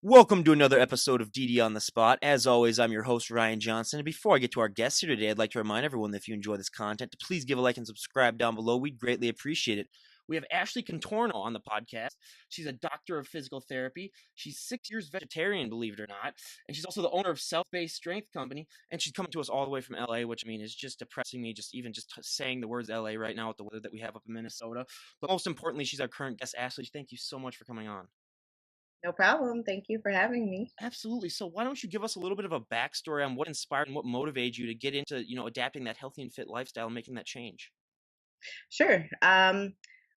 Welcome to another episode of DD on the Spot. As always, I'm your host, Ryan Johnson. And before I get to our guests here today, I'd like to remind everyone that if you enjoy this content, to please give a like and subscribe down below. We'd greatly appreciate it. We have Ashley Contorno on the podcast. She's a doctor of physical therapy. She's 6 years vegetarian, believe it or not. And she's also the owner of Self-Based Strength Company. And she's coming to us all the way from LA, which is just depressing me, just saying the words LA right now with the weather that we have up in Minnesota. But most importantly, she's our current guest. Ashley, thank you so much for coming on. No problem. Thank you for having me. Absolutely. So why don't you give us a little bit of a backstory on what inspired and what motivated you to get into, adapting that healthy and fit lifestyle and making that change? Sure. Well,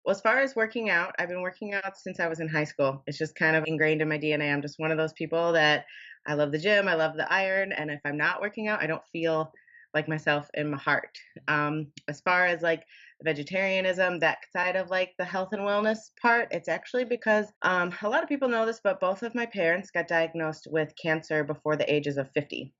as far as working out, I've been working out since I was in high school. It's just kind of ingrained in my DNA. I'm just one of those people that I love the gym, I love the iron, and if I'm not working out, I don't feel like myself in my heart. As far as like vegetarianism, that side of like the health and wellness part, it's actually because a lot of people know this, but both of my parents got diagnosed with cancer before the ages of 50.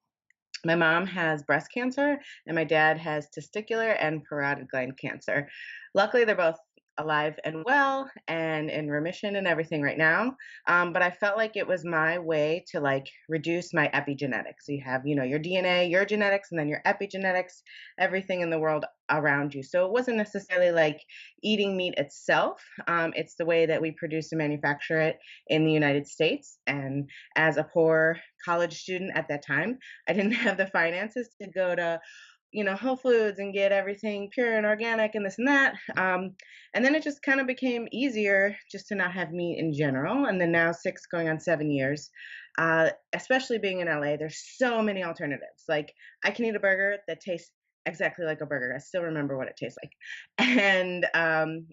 My mom has breast cancer, and my dad has testicular and parotid gland cancer. Luckily, they're both alive and well and in remission and everything right now. But I felt like it was my way to like reduce my epigenetics. So you have, your DNA, your genetics, and then your epigenetics, everything in the world around you. So it wasn't necessarily like eating meat itself. It's the way that we produce and manufacture it in the United States. And as a poor college student at that time, I didn't have the finances to go to, Whole Foods and get everything pure and organic and this and that. And then it just kind of became easier just to not have meat in general. And then now 6 going on 7 years, especially being in LA, there's so many alternatives. Like I can eat a burger that tastes exactly like a burger. I still remember what it tastes like. And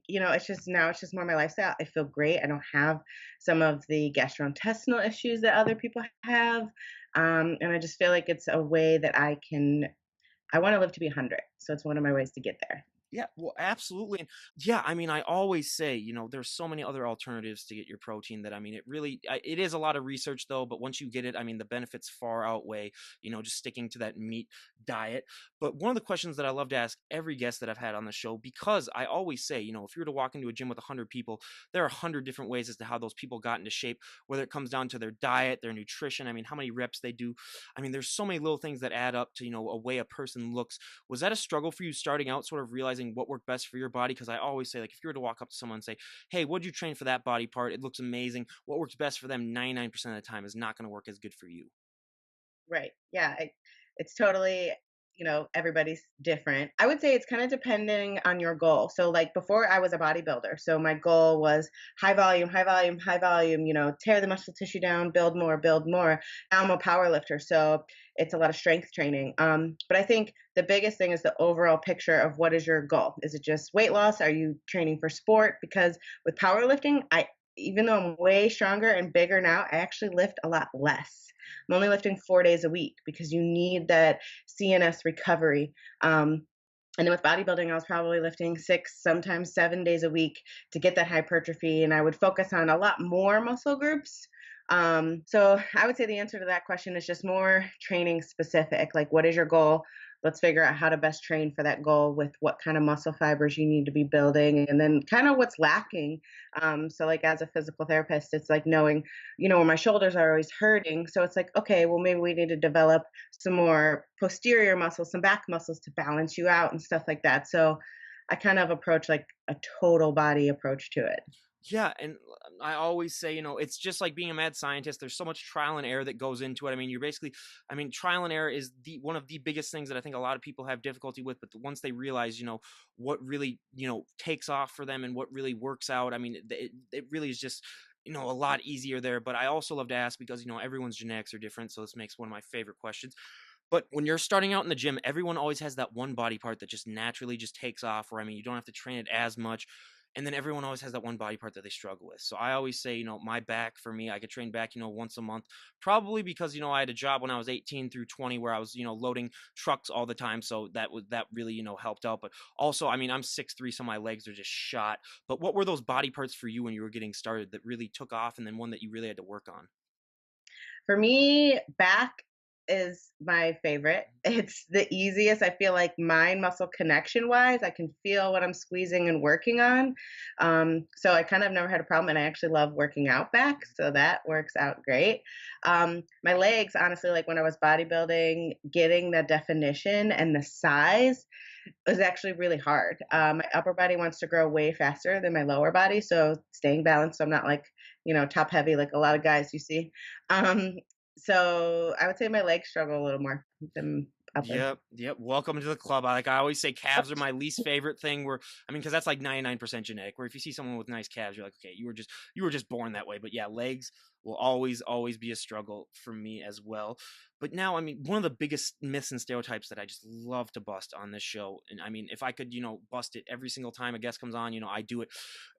it's just more my lifestyle. I feel great. I don't have some of the gastrointestinal issues that other people have. And I just feel like it's a way that I want to live to be 100. So it's one of my ways to get there. Yeah, well, absolutely. And yeah, I always say, there's so many other alternatives to get your protein that, it is a lot of research though, but once you get it, the benefits far outweigh, just sticking to that meat diet. But one of the questions that I love to ask every guest that I've had on the show, because I always say, if you were to walk into a gym with 100 people, there are 100 different ways as to how those people got into shape, whether it comes down to their diet, their nutrition, how many reps they do. There's so many little things that add up to, a way a person looks. Was that a struggle for you starting out, sort of realizing what worked best for your body? Because I always say, like, if you were to walk up to someone and say, hey, what'd you train for that body part? It looks amazing. What works best for them 99% of the time is not going to work as good for you. Right. Yeah. It's totally, everybody's different. I would say it's kind of depending on your goal. So, like before, I was a bodybuilder. So, my goal was high volume, high volume, high volume, tear the muscle tissue down, build more, build more. Now I'm a power lifter. So, it's a lot of strength training. But I think the biggest thing is the overall picture of what is your goal. Is it just weight loss? Are you training for sport? Because with powerlifting, even though I'm way stronger and bigger now, I actually lift a lot less. I'm only lifting 4 days a week because you need that CNS recovery. And then with bodybuilding, I was probably lifting 6, sometimes 7 days a week to get that hypertrophy. And I would focus on a lot more muscle groups. So I would say the answer to that question is just more training specific. Like, what is your goal? Let's figure out how to best train for that goal with what kind of muscle fibers you need to be building, and then kind of what's lacking. So, like, as a physical therapist, it's like knowing, where my shoulders are always hurting. So it's like, okay, well, maybe we need to develop some more posterior muscles, some back muscles to balance you out and stuff like that. So I kind of approach like a total body approach to it. Yeah, and I always say, it's just like being a mad scientist. There's so much trial and error that goes into it. You're basically, trial and error is the one of the biggest things that I think a lot of people have difficulty with. But once they realize, what really, takes off for them and what really works out, it really is just, a lot easier there. But I also love to ask because, everyone's genetics are different. So this makes one of my favorite questions. But when you're starting out in the gym, everyone always has that one body part that just naturally just takes off, or you don't have to train it as much. And then everyone always has that one body part that they struggle with. So I always say, my back for me, I could train back, once a month, probably because, I had a job when I was 18 through 20 where I was, loading trucks all the time. So that really, helped out. But also, I'm 6'3", so my legs are just shot. But what were those body parts for you when you were getting started that really took off, and then one that you really had to work on? For me, back is my favorite. It's the easiest. I feel like mind muscle connection wise, I can feel what I'm squeezing and working on. So I kind of never had a problem, and I actually love working out back, so that works out great. My legs, honestly, like when I was bodybuilding, getting the definition and the size was actually really hard. My upper body wants to grow way faster than my lower body, so staying balanced, so I'm not like, top heavy like a lot of guys you see. Um, so I would say my legs struggle a little more than upper. Yep, yep. Welcome to the club. I always say calves are my least favorite thing. Where I mean, because that's like 99% genetic. Where if you see someone with nice calves, you're like, okay, you were just born that way. But yeah, legs will always be a struggle for me as well. But now, I mean, one of the biggest myths and stereotypes that I just love to bust on this show, and I mean, if I could, bust it every single time a guest comes on, I do it.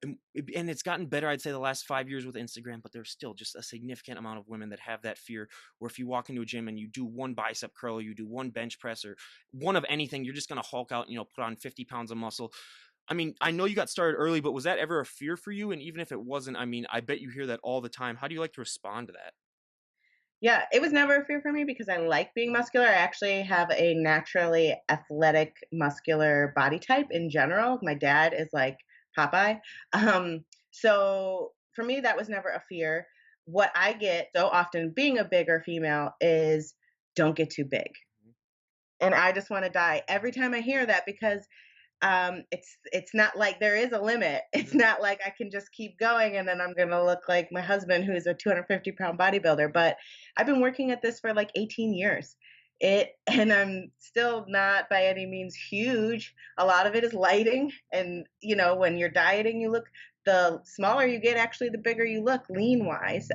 And it's gotten better, I'd say, the last 5 years with Instagram. But there's still just a significant amount of women that have that fear where if you walk into a gym and you do one bicep curl or you do one bench press or one of anything, you're just going to hulk out, put on 50 pounds of muscle. I mean, I know you got started early, but was that ever a fear for you? And even if it wasn't, I mean, I bet you hear that all the time. How do you like to respond to that? Yeah, it was never a fear for me because I like being muscular. I actually have a naturally athletic, muscular body type in general. My dad is like Popeye. So for me, that was never a fear. What I get so often being a bigger female is don't get too big. And I just want to die every time I hear that because it's not like there is a limit. It's not like I can just keep going and then I'm gonna look like my husband who's a 250-pound bodybuilder. But I've been working at this for like 18 years. And I'm still not by any means huge. A lot of it is lighting, and when you're dieting, you look the smaller you get, actually, the bigger you look lean wise.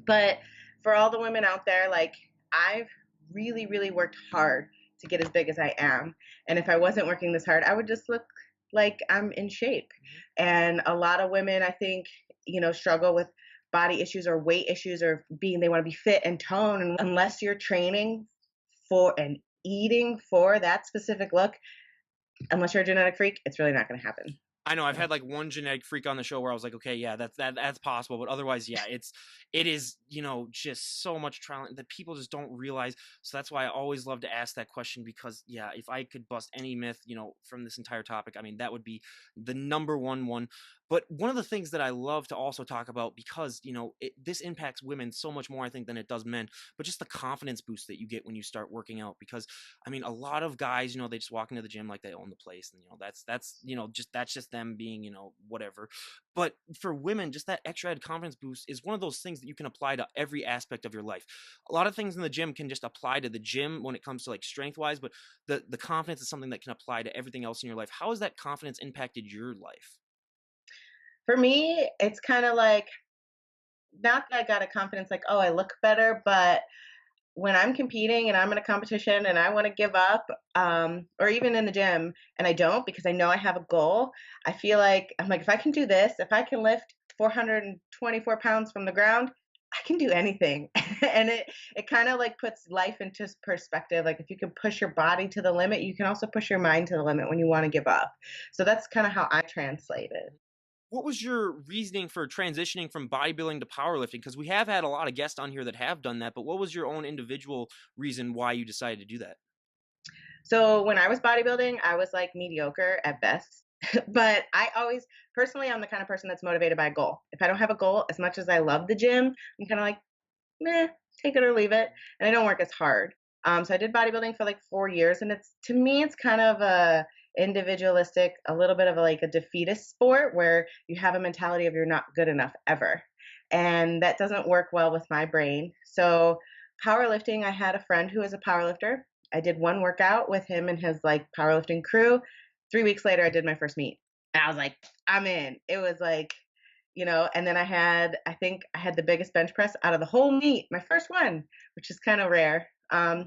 But for all the women out there, like I've really, really worked hard to get as big as I am. And if I wasn't working this hard, I would just look like I'm in shape. And a lot of women, I think, struggle with body issues or weight issues or they want to be fit and toned. And unless you're training for and eating for that specific look, unless you're a genetic freak, it's really not going to happen. I know I've had like one genetic freak on the show where I was like, okay, yeah, that's possible, but otherwise, yeah, it is just so much trial that people just don't realize. So that's why I always love to ask that question because yeah, if I could bust any myth from this entire topic, I mean that would be the number one. But one of the things that I love to also talk about because this impacts women so much more I think than it does men, but just the confidence boost that you get when you start working out because I mean a lot of guys they just walk into the gym like they own the place and that's just them being, whatever. But for women, just that extra added confidence boost is one of those things that you can apply to every aspect of your life. A lot of things in the gym can just apply to the gym when it comes to like strength wise, but the confidence is something that can apply to everything else in your life. How has that confidence impacted your life? For me, it's kind of like not that I got a confidence like, oh, I look better, but when I'm competing and I'm in a competition and I want to give up, or even in the gym and I don't because I know I have a goal, I feel like I'm like, if I can do this, if I can lift 424 pounds from the ground, I can do anything. And it kind of like puts life into perspective. Like if you can push your body to the limit, you can also push your mind to the limit when you want to give up. So that's kind of how I translate it. What was your reasoning for transitioning from bodybuilding to powerlifting? Because we have had a lot of guests on here that have done that, but what was your own individual reason why you decided to do that? So when I was bodybuilding, I was like mediocre at best. But I always, personally, I'm the kind of person that's motivated by a goal. If I don't have a goal, as much as I love the gym, I'm kind of like, meh, take it or leave it. And I don't work as hard. So I did bodybuilding for like 4 years, and it's to me, it's kind of a individualistic, a little bit of like a defeatist sport where you have a mentality of you're not good enough ever, and that doesn't work well with my brain. So powerlifting, I had a friend who was a powerlifter. I did one workout with him and his like powerlifting crew. 3 weeks later, I did my first meet, and I was like, I'm in. It was like and then I think I had the biggest bench press out of the whole meet, my first one, which is kind of rare. I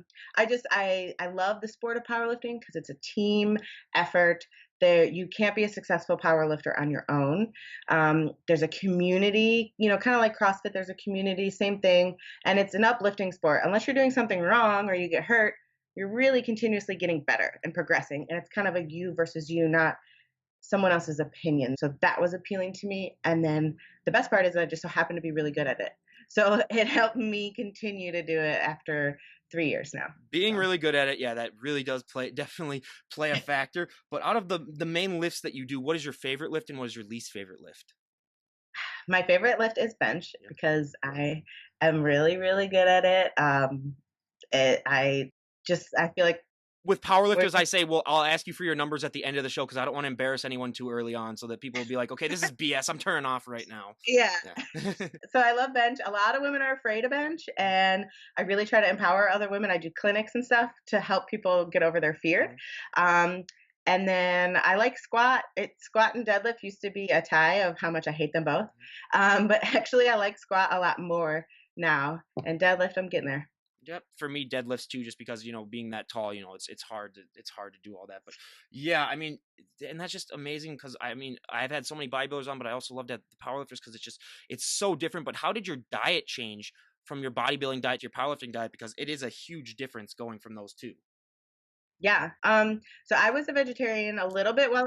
love the sport of powerlifting because it's a team effort. There, you can't be a successful powerlifter on your own. There's a community, kind of like CrossFit. There's a community, same thing, and it's an uplifting sport. Unless you're doing something wrong or you get hurt, you're really continuously getting better and progressing. And it's kind of a you versus you, not someone else's opinion. So that was appealing to me. And then the best part is I just so happened to be really good at it. So it helped me continue to do it after 3 years now. Being So really good at it, yeah, that really does definitely play a factor. But out of the main lifts that you do, what is your favorite lift and what is your least favorite lift? my favorite lift is bench Yeah. because I am really, really good at it. I just I feel like With we're powerlifters, I say, well, I'll ask you for your numbers at the end of the show because I don't want to embarrass anyone too early on, so that people will be like, okay, this is BS. I'm turning off right now. yeah. Yeah. So I love bench. A lot of women are afraid of bench, and I really try to empower other women. I do clinics and stuff to help people get over their fear. Mhm. Um, and then I like squat. Squat and deadlift used to be a tie of how much I hate them both. But actually, I like squat a lot more now, and deadlift, I'm getting there. Yep, for me, deadlifts too, just because being that tall, it's hard to do all that. But yeah, I mean, and that's just amazing because I mean, I've had so many bodybuilders on, but I also loved the powerlifters because it's so different. But how did your diet change from your bodybuilding diet to your powerlifting diet? Because it is a huge difference going from those two. Yeah. So I was a vegetarian a little bit while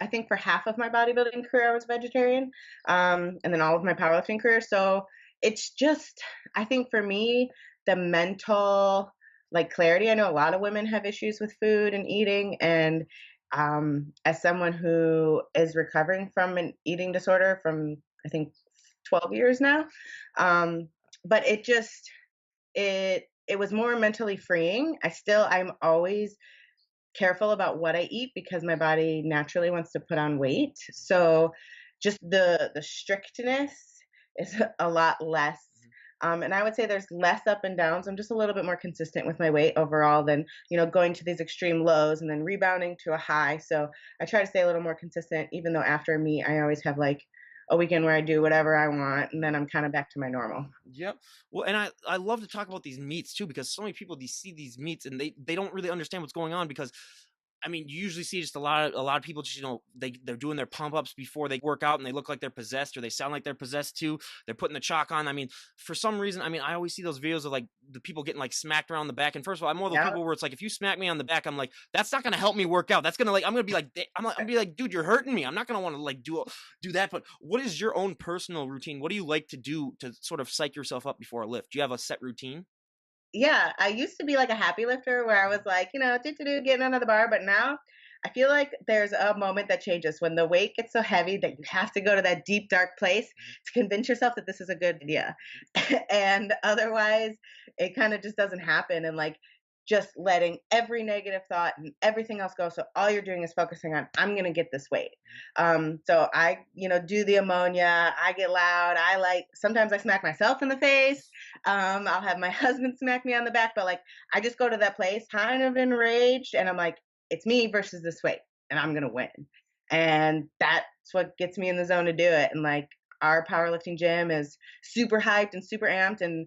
I think for half of my bodybuilding career, I was a vegetarian. And then all of my powerlifting career. So it's just, I think for me, the mental like clarity, I know a lot of women have issues with food and eating. And as someone who is recovering from an eating disorder from, I think, 12 years now, um, but it was more mentally freeing. I'm always careful about what I eat because my body naturally wants to put on weight. So just the strictness is a lot less. And I would say there's less up and downs. I'm just a little bit more consistent with my weight overall than, going to these extreme lows and then rebounding to a high. So I try to stay a little more consistent, even though after a meet, I always have like a weekend where I do whatever I want and then I'm kind of back to my normal. Yep. Well, and I love to talk about these meats too because so many people see these meats and they don't really understand what's going on because I mean, you usually see just a lot of people just they're doing their pump ups before they work out and they look like they're possessed or they sound like they're possessed too. They're putting the chalk on. I mean, for some reason, I mean, I always see those videos of like the people getting like smacked around the back. And first of all, I'm one of those Yeah. people where it's like if you smack me on the back, I'm like that's not gonna help me work out. That's gonna like I'm gonna be like I'm gonna be like, dude, you're hurting me. I'm not gonna want to like do that. But what is your own personal routine? What do you like to do to sort of psych yourself up before a lift? Do you have a set routine? Yeah, I used to be like a happy lifter where I was like, do getting under the bar, but now I feel like there's a moment that changes when the weight gets so heavy that you have to go to that deep dark place to convince yourself that this is a good idea. And otherwise, it kind of just doesn't happen and like just letting every negative thought and everything else go. So all you're doing is focusing on I'm going to get this weight. So I, do the ammonia, I get loud, I like sometimes I smack myself in the face. I'll have my husband smack me on the back, but like I just go to that place kind of enraged and I'm like, it's me versus this weight and I'm gonna win. And that's what gets me in the zone to do it. And like our powerlifting gym is super hyped and super amped. And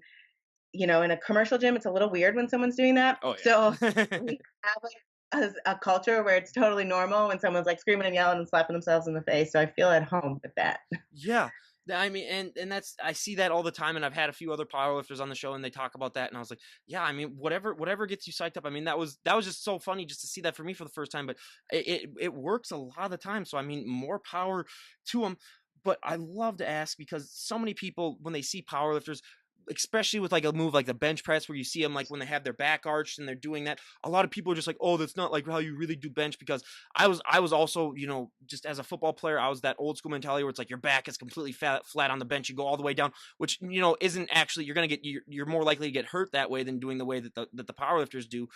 in a commercial gym, it's a little weird when someone's doing that. Oh So yeah. we have like a culture where it's totally normal when someone's like screaming and yelling and slapping themselves in the face. So I feel at home with that. Yeah. I mean, and that's I see that all the time, and I've had a few other powerlifters on the show, and they talk about that, and I was like, yeah, I mean, whatever gets you psyched up. I mean, that was just so funny just to see that for me for the first time, but it works a lot of the time. So I mean, more power to them. But I love to ask because so many people when they see powerlifters, especially with like a move like the bench press where you see them like when they have their back arched and they're doing that, a lot of people are just like, oh, that's not like how you really do bench. Because I was also just as a football player, I was that old school mentality where it's like your back is completely flat on the bench, you go all the way down, which isn't actually you're more likely to get hurt that way than doing the way that the powerlifters do.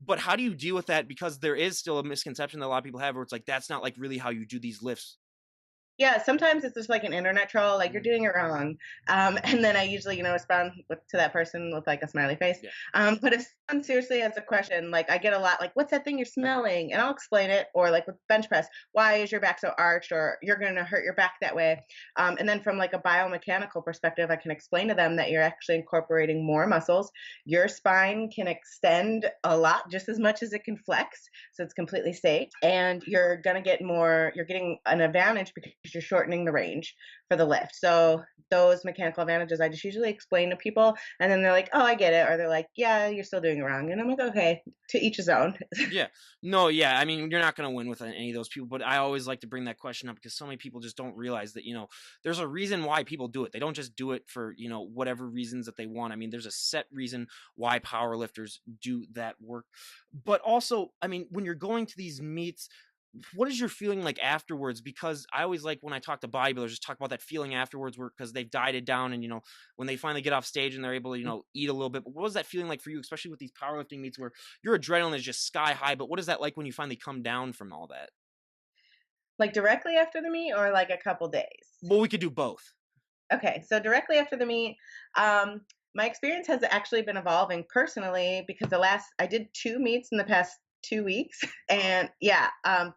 But how do you deal with that? Because there is still a misconception that a lot of people have where it's like that's not like really how you do these lifts. Yeah, sometimes it's just like an internet troll, like you're Mhm. doing it wrong. And then I usually, respond to that person with like a smiley face. Yeah. But if someone seriously has a question, like I get a lot, like, what's that thing you're smelling? And I'll explain it. Or like with bench press, why is your back so arched? Or you're going to hurt your back that way. And then from like a biomechanical perspective, I can explain to them that you're actually incorporating more muscles. Your spine can extend a lot, just as much as it can flex. So it's completely safe. And you're going to get more, you're getting an advantage because because you're shortening the range for the lift. So those mechanical advantages, I just usually explain to people, and then they're like, "Oh, I get it," or they're like, "Yeah, you're still doing it wrong," and I'm like, "Okay, to each his own." Yeah. No, yeah. I mean, you're not going to win with any of those people, but I always like to bring that question up because so many people just don't realize that, there's a reason why people do it. They don't just do it for, whatever reasons that they want. I mean, there's a set reason why powerlifters do that work. But also, I mean, when you're going to these meets, what is your feeling like afterwards? Because I always like when I talk to bodybuilders, just talk about that feeling afterwards, where because they've dieted down, and when they finally get off stage and they're able to eat a little bit. But what was that feeling like for you, especially with these powerlifting meets where your adrenaline is just sky high? But what is that like when you finally come down from all that? Like directly after the meet or like a couple days? Well, we could do both. Okay, so directly after the meet, um, my experience has actually been evolving personally because I did two meets in the past 2 weeks, and yeah,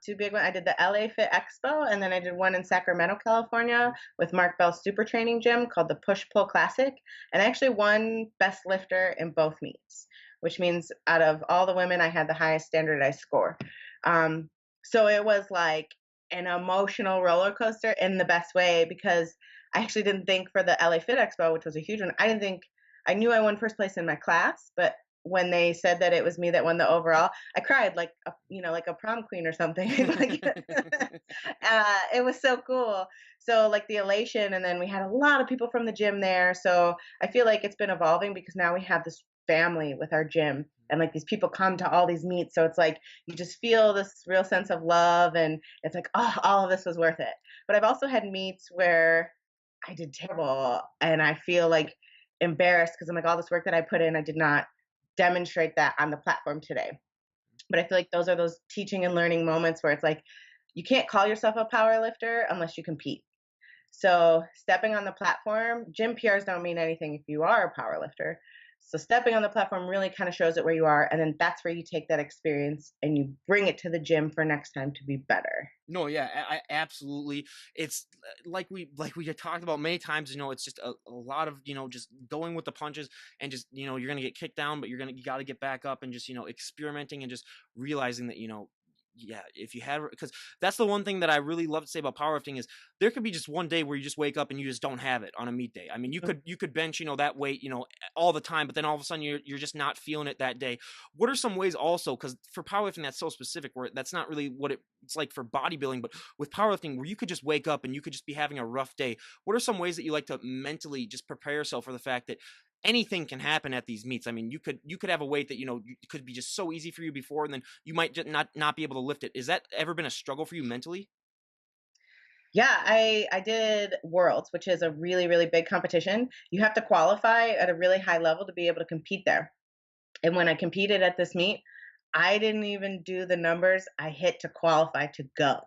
two big ones. I did the LA Fit Expo, and then I did one in Sacramento, California, with Mark Bell's super training gym called the Push Pull Classic, and I actually won best lifter in both meets, which means out of all the women, I had the highest standardized score. Um, so it was like an emotional roller coaster in the best way because I actually didn't think for the LA Fit Expo, which was a huge one, I knew I won first place in my class, but when they said that it was me that won the overall, I cried like like a prom queen or something. Like, it was so cool. So like the elation, and then we had a lot of people from the gym there. So I feel like it's been evolving because now we have this family with our gym, and like these people come to all these meets. So it's like you just feel this real sense of love, and it's like, oh, all of this was worth it. But I've also had meets where I did terrible and I feel like embarrassed because I'm like, all this work that I put in, I did not demonstrate that on the platform today. But I feel like those are those teaching and learning moments where it's like, you can't call yourself a power lifter unless you compete. So stepping on the platform, gym PRs don't mean anything if you are a power lifter. So stepping on the platform really kind of shows it where you are. And then that's where you take that experience and you bring it to the gym for next time to be better. No, yeah, I absolutely. It's like we had talked about many times. It's just a lot of just going with the punches, and just you're gonna get kicked down, but you got to get back up, and just experimenting, and just realizing that yeah, if you had, because that's the one thing that I really love to say about powerlifting is there could be just one day where you just wake up and you just don't have it on a meet day. I mean, you could bench that weight all the time, but then all of a sudden you're just not feeling it that day. What are some ways also, because for powerlifting that's so specific, where that's not really what it's like for bodybuilding, but with powerlifting where you could just wake up and you could just be having a rough day. What are some ways that you like to mentally just prepare yourself for the fact that anything can happen at these meets? I mean, you could have a weight that could be just so easy for you before, and then you might just not be able to lift it. Is that ever been a struggle for you mentally? Yeah, I did Worlds, which is a really, really big competition. You have to qualify at a really high level to be able to compete there. And when I competed at this meet, I didn't even do the numbers I hit to qualify to go.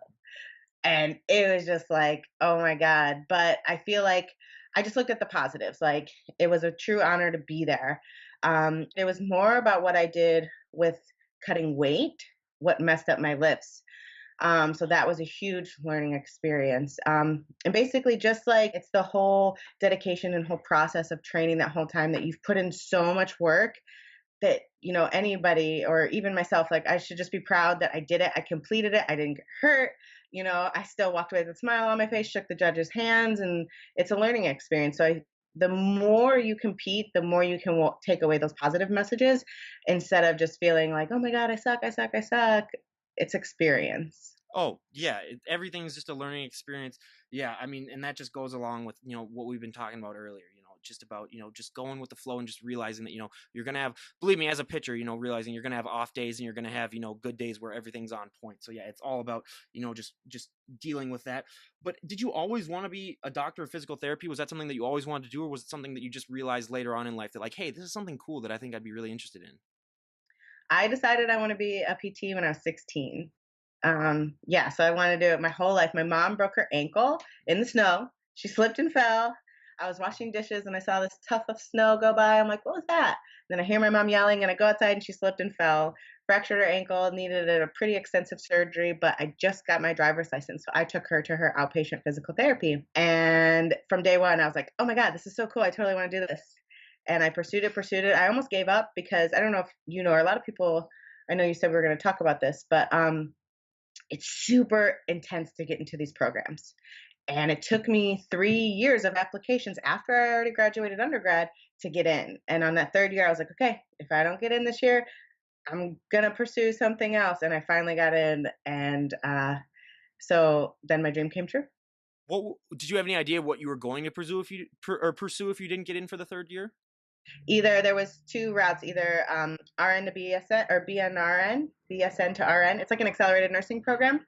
And it was just like, oh my God. But I feel like I just looked at the positives. Like it was a true honor to be there. It was more about what I did with cutting weight, what messed up my lifts. So that was a huge learning experience. And basically, just like it's the whole dedication and whole process of training that whole time that you've put in so much work that, anybody or even myself, like I should just be proud that I did it. I completed it. I didn't get hurt. I still walked away with a smile on my face, shook the judges' hands, and it's a learning experience. So the more you compete, the more you can take away those positive messages instead of just feeling like, oh my God, I suck, I suck, I suck. It's experience. Oh, yeah, everything's just a learning experience. Yeah, I mean, and that just goes along with, what we've been talking about earlier, just about, just going with the flow and just realizing that, you're going to have, believe me, as a pitcher, realizing you're going to have off days and you're going to have, good days where everything's on point. So yeah, it's all about, just dealing with that. But did you always want to be a doctor of physical therapy? Was that something that you always wanted to do, or was it something that you just realized later on in life that like, hey, this is something cool that I think I'd be really interested in? I decided I want to be a PT when I was 16. Yeah, so I wanted to do it my whole life. My mom broke her ankle in the snow. She slipped and fell. I was washing dishes and I saw this tuft of snow go by. I'm like, what was that? Then I hear my mom yelling and I go outside and she slipped and fell, fractured her ankle, needed a pretty extensive surgery, but I just got my driver's license. So I took her to her outpatient physical therapy. And from day one, I was like, oh my God, this is so cool. I totally want to do this. And I pursued it, pursued it. I almost gave up because I don't know if or a lot of people, I know you said we were going to talk about this, but it's super intense to get into these programs. And it took me 3 years of applications after I already graduated undergrad to get in. And on that third year, I was like, okay, if I don't get in this year, I'm going to pursue something else. And I finally got in. And so then my dream came true. Did you have any idea what you were going to pursue if you didn't get in for the third year? Either there was two routes, either RN to BSN or BNRN, BSN to RN. It's like an accelerated nursing program,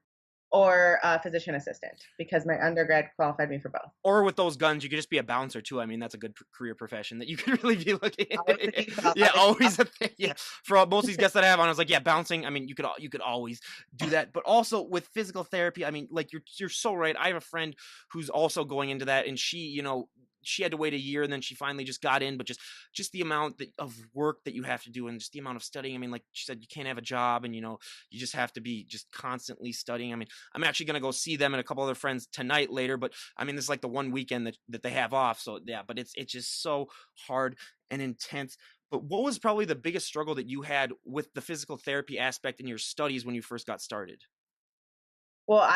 or physician assistant, because my undergrad qualified me for both. Or with those guns, you could just be a bouncer too. I mean, that's a good career profession that you could really be looking Always at. thinking about Yeah, other always stuff. a thing. Yeah, for most of these guests that I have on, I was like, yeah, bouncing. I mean, you could always do that. But also with physical therapy, I mean, like you're so right. I have a friend who's also going into that, and she had to wait a year, and then she finally just got in. But just the amount of work that you have to do, and just the amount of studying. I mean, like she said, you can't have a job, and you just have to be just constantly studying. I mean, I'm actually gonna go see them and a couple other friends tonight later, but I mean, this is like the one weekend that they have off. So yeah, but it's just so hard and intense. But what was probably the biggest struggle that you had with the physical therapy aspect in your studies when you first got started? Well,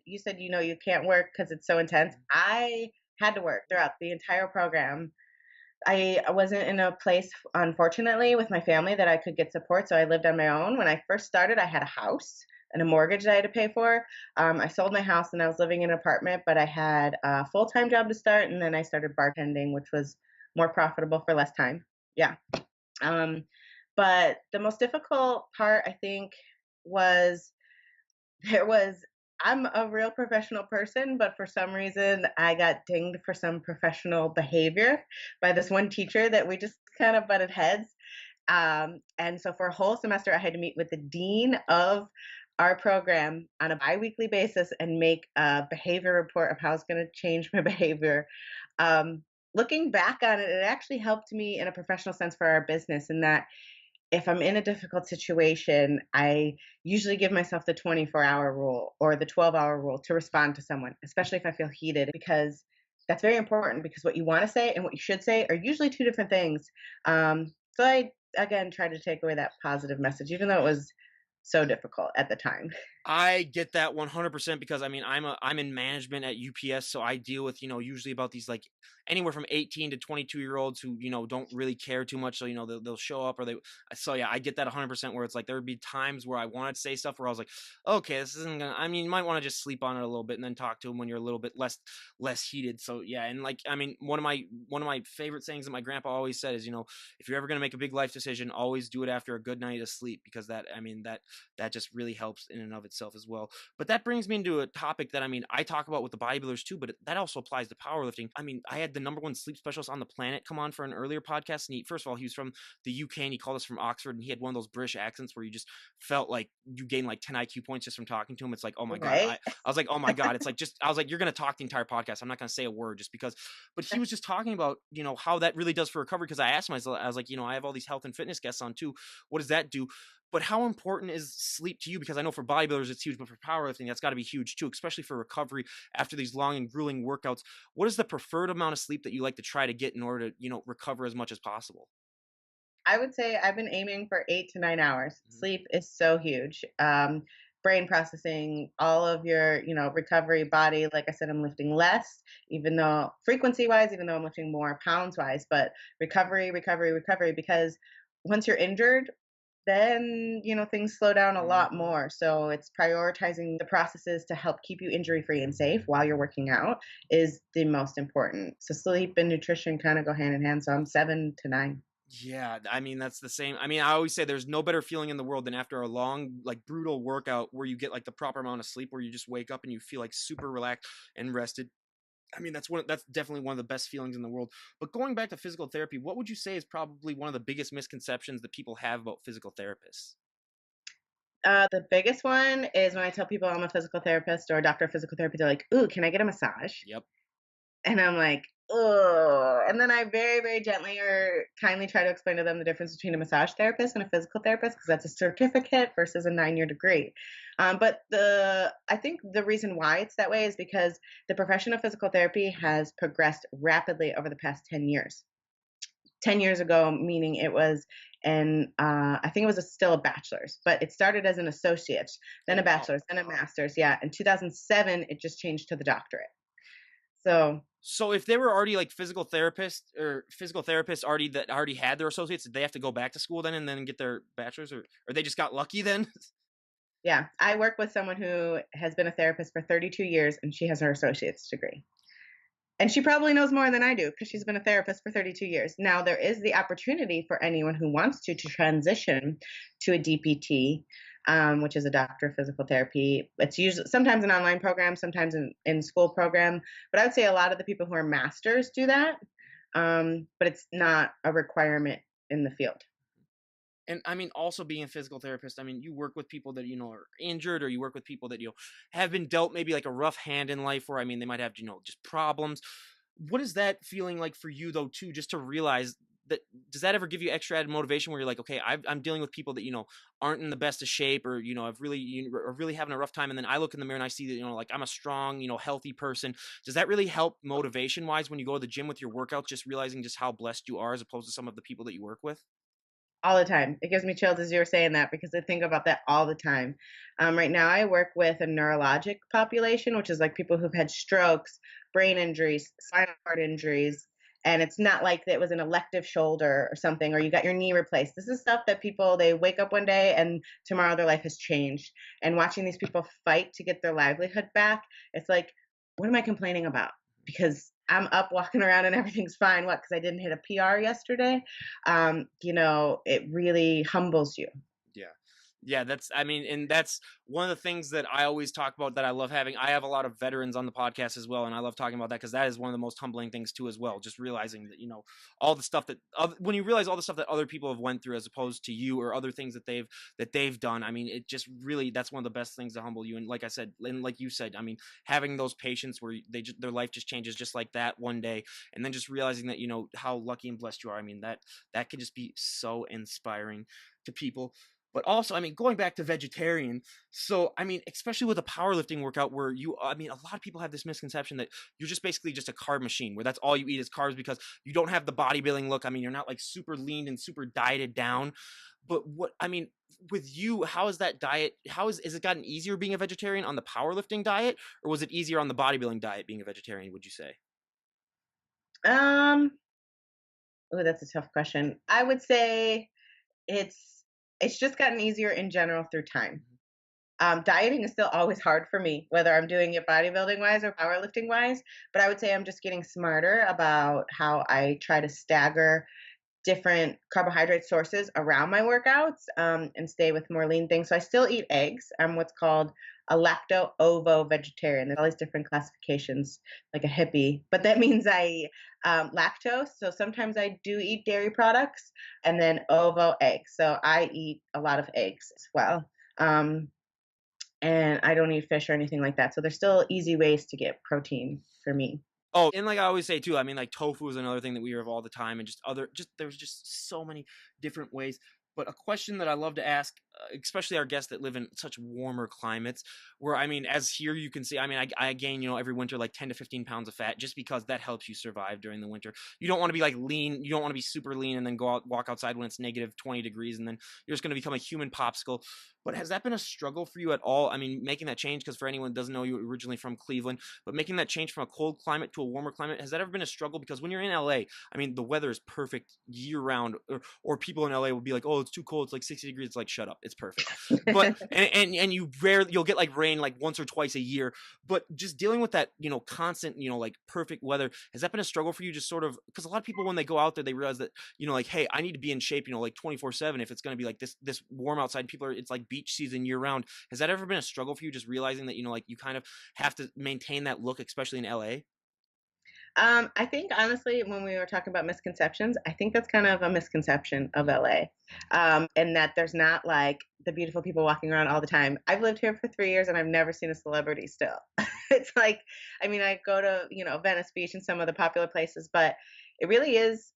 you said, you can't work because it's so intense. I had to work throughout the entire program. I wasn't in a place, unfortunately, with my family that I could get support, so I lived on my own. When I first started, I had a house and a mortgage that I had to pay for. I sold my house and I was living in an apartment, but I had a full time job to start, and then I started bartending, which was more profitable for less time. Yeah. Um, but the most difficult part, I think, was there was I'm a real professional person, but for some reason I got dinged for some professional behavior by this one teacher that we just kind of butted heads. And so for a whole semester, I had to meet with the dean of our program on a biweekly basis and make a behavior report of how I was going to change my behavior. Um, Looking back on it, it actually helped me in a professional sense for our business, in that if I'm in a difficult situation, I usually give myself the 24-hour rule or the 12-hour rule to respond to someone, especially if I feel heated, because that's very important, because what you want to say and what you should say are usually two different things. So I, again, try to take away that positive message, even though it was so difficult at the time. I get that 100% because I mean I'm in management at UPS, so I deal with usually about these like anywhere from 18 to 22-year-olds who don't really care too much, so they'll show up or they so yeah, I get that 100% where it's like there would be times where I wanted to say stuff where I was like, okay, this isn't gonna. I mean, you might want to just sleep on it a little bit and then talk to them when you're a little bit less heated. So yeah, and like I mean one of my favorite sayings that my grandpa always said is if you're ever gonna make a big life decision, always do it after a good night of sleep because that I mean that just really helps in and of itself as well. But that brings me into a topic that I mean I talk about with the bodybuilders too, but that also applies to powerlifting. I mean, I had the number one sleep specialist on the planet come on for an earlier podcast, and first of all, he was from the UK and he called us from Oxford, and he had one of those British accents where you just felt like you gained like 10 IQ points just from talking to him. It's like, oh my god, Right? I was like, oh my god, it's like just I was like, you're gonna talk the entire podcast. I'm not gonna say a word just because. But he was just talking about how that really does for recovery because I asked myself, I was like, I have all these health and fitness guests on too. What does that do? But how important is sleep to you? Because I know for bodybuilders it's huge, but for powerlifting that's got to be huge too, especially for recovery after these long and grueling workouts. What is the preferred amount of sleep that you like to try to get in order to recover as much as possible? I would say I've been aiming for 8 to 9 hours. Mhm. Sleep is so huge. Brain processing, all of your, recovery body. Like I said, I'm lifting less, even though frequency wise, even though I'm lifting more pounds wise, but recovery, recovery, recovery, because once you're injured, then, things slow down a lot Mhm. more. So it's prioritizing the processes to help keep you injury free and safe while you're working out is the most important. So sleep and nutrition kind of go hand in hand. So I'm 7 to 9. Yeah, I mean that's the same. I mean, I always say there's no better feeling in the world than after a long, like brutal workout where you get like the proper amount of sleep, where you just wake up and you feel like super relaxed and rested. I mean, that's definitely one of the best feelings in the world. But going back to physical therapy, what would you say is probably one of the biggest misconceptions that people have about physical therapists? The biggest one is when I tell people I'm a physical therapist or a doctor of physical therapy, they're like, "Ooh, can I get a massage?" Yep. And I'm like, "Oh." And then I very, very gently or kindly try to explain to them the difference between a massage therapist and a physical therapist, because that's a certificate versus a 9-year degree. But I think the reason why it's that way is because the profession of physical therapy has progressed rapidly over the past 10 years. 10 years ago, meaning it was I think it was still a bachelor's, but it started as an associate, then Oh a wow. bachelor's, then a master's. Yeah. In 2007, it just changed to the doctorate. So So if they were already like physical therapists already that already had their associates, did they have to go back to school then and then get their bachelor's, or they just got lucky then? yeah, I work with someone who has been a therapist for 32 years and she has her associate's degree. And she probably knows more than I do because she's been a therapist for 32 years. Now, there is the opportunity for anyone who wants to transition to a DPT, which is a doctor of physical therapy. It's usually sometimes an online program, sometimes in school program. But I would say a lot of the people who are masters do that, but it's not a requirement in the field. And I mean, also being a physical therapist, I mean, you work with people that, are injured, or you work with people that, have been dealt maybe like a rough hand in life where, I mean, they might have, just problems. What is that feeling like for you though, too, just to realize that, does that ever give you extra added motivation where you're like, okay, I'm dealing with people that, aren't in the best of shape, or, have really, are really having a rough time. And then I look in the mirror and I see that, like I'm a strong, healthy person. Does that really help motivation wise when you go to the gym with your workouts, just realizing just how blessed you are as opposed to some of the people that you work with? All the time. It gives me chills as you were saying that because I think about that all the time. Right now, I work with a neurologic population, which is like people who've had strokes, brain injuries, spinal cord injuries. And it's not like it was an elective shoulder or something, or you got your knee replaced. This is stuff that people, they wake up one day and tomorrow their life has changed. And watching these people fight to get their livelihood back, it's like, what am I complaining about? Because I'm up walking around and everything's fine. What? Because I didn't hit a PR yesterday. It really humbles you. Yeah. Yeah, I mean, and that's one of the things that I always talk about that I love having. I have a lot of veterans on the podcast as well, and I love talking about that because that is one of the most humbling things too as well. Just realizing that, all the stuff that when you realize all the stuff that other people have went through as opposed to you, or other things that they've done. I mean, it just really, that's one of the best things to humble you. And like I said, and like you said, I mean, having those patients where their life just changes just like that one day, and then just realizing that, how lucky and blessed you are. I mean, that can just be so inspiring to people. But also, I mean, going back to vegetarian, so I mean, especially with a powerlifting workout where I mean, a lot of people have this misconception that you're just basically just a carb machine, where that's all you eat is carbs because you don't have the bodybuilding look. I mean, you're not like super lean and super dieted down. But I mean, with you, how is that diet? Is it gotten easier being a vegetarian on the powerlifting diet, or was it easier on the bodybuilding diet being a vegetarian, would you say? Um, oh, that's a tough question. I would say it's it's just gotten easier in general through time. Dieting is still always hard for me, whether I'm doing it bodybuilding wise or powerlifting wise. But I would say I'm just getting smarter about how I try to stagger different carbohydrate sources around my workouts, and stay with more lean things. So I still eat eggs. I'm what's called a lacto ovo vegetarian. There's all these different classifications, like a hippie, but that means I eat lactose. So sometimes I do eat dairy products, and then ovo eggs. So I eat a lot of eggs as well. Um, and I don't eat fish or anything like that. So there's still easy ways to get protein for me. Oh, and like I always say too, I mean, like tofu is another thing that we hear of all the time, and there's just so many different ways. But a question that I love to ask, especially our guests that live in such warmer climates, where I mean, as here you can see, I mean, I gain, every winter like 10 to 15 pounds of fat just because that helps you survive during the winter. You don't want to be like lean, you don't want to be super lean and then walk outside when it's negative 20 degrees and then you're just going to become a human popsicle. But has that been a struggle for you at all? I mean, making that change, because for anyone that doesn't know, you originally from Cleveland, but making that change from a cold climate to a warmer climate, has that ever been a struggle? Because when you're in LA, I mean, the weather is perfect year round, or people in LA will be like, oh, it's too cold, it's like 60 degrees. It's like, shut up, it's perfect. But and you'll get like rain like once or twice a year. But just dealing with that, constant, like perfect weather, has that been a struggle for you? Just sort of, because a lot of people when they go out there, they realize that, like, hey, I need to be in shape, like 24/7 if it's going to be like this warm outside. It's like beach season year round. Has that ever been a struggle for you, just realizing that, like you kind of have to maintain that look, especially in LA? I think honestly, when we were talking about misconceptions, I think that's kind of a misconception of LA, and that there's not like the beautiful people walking around all the time. I've lived here for 3 years and I've never seen a celebrity still. It's like, I mean, I go to, Venice Beach and some of the popular places, but it really is,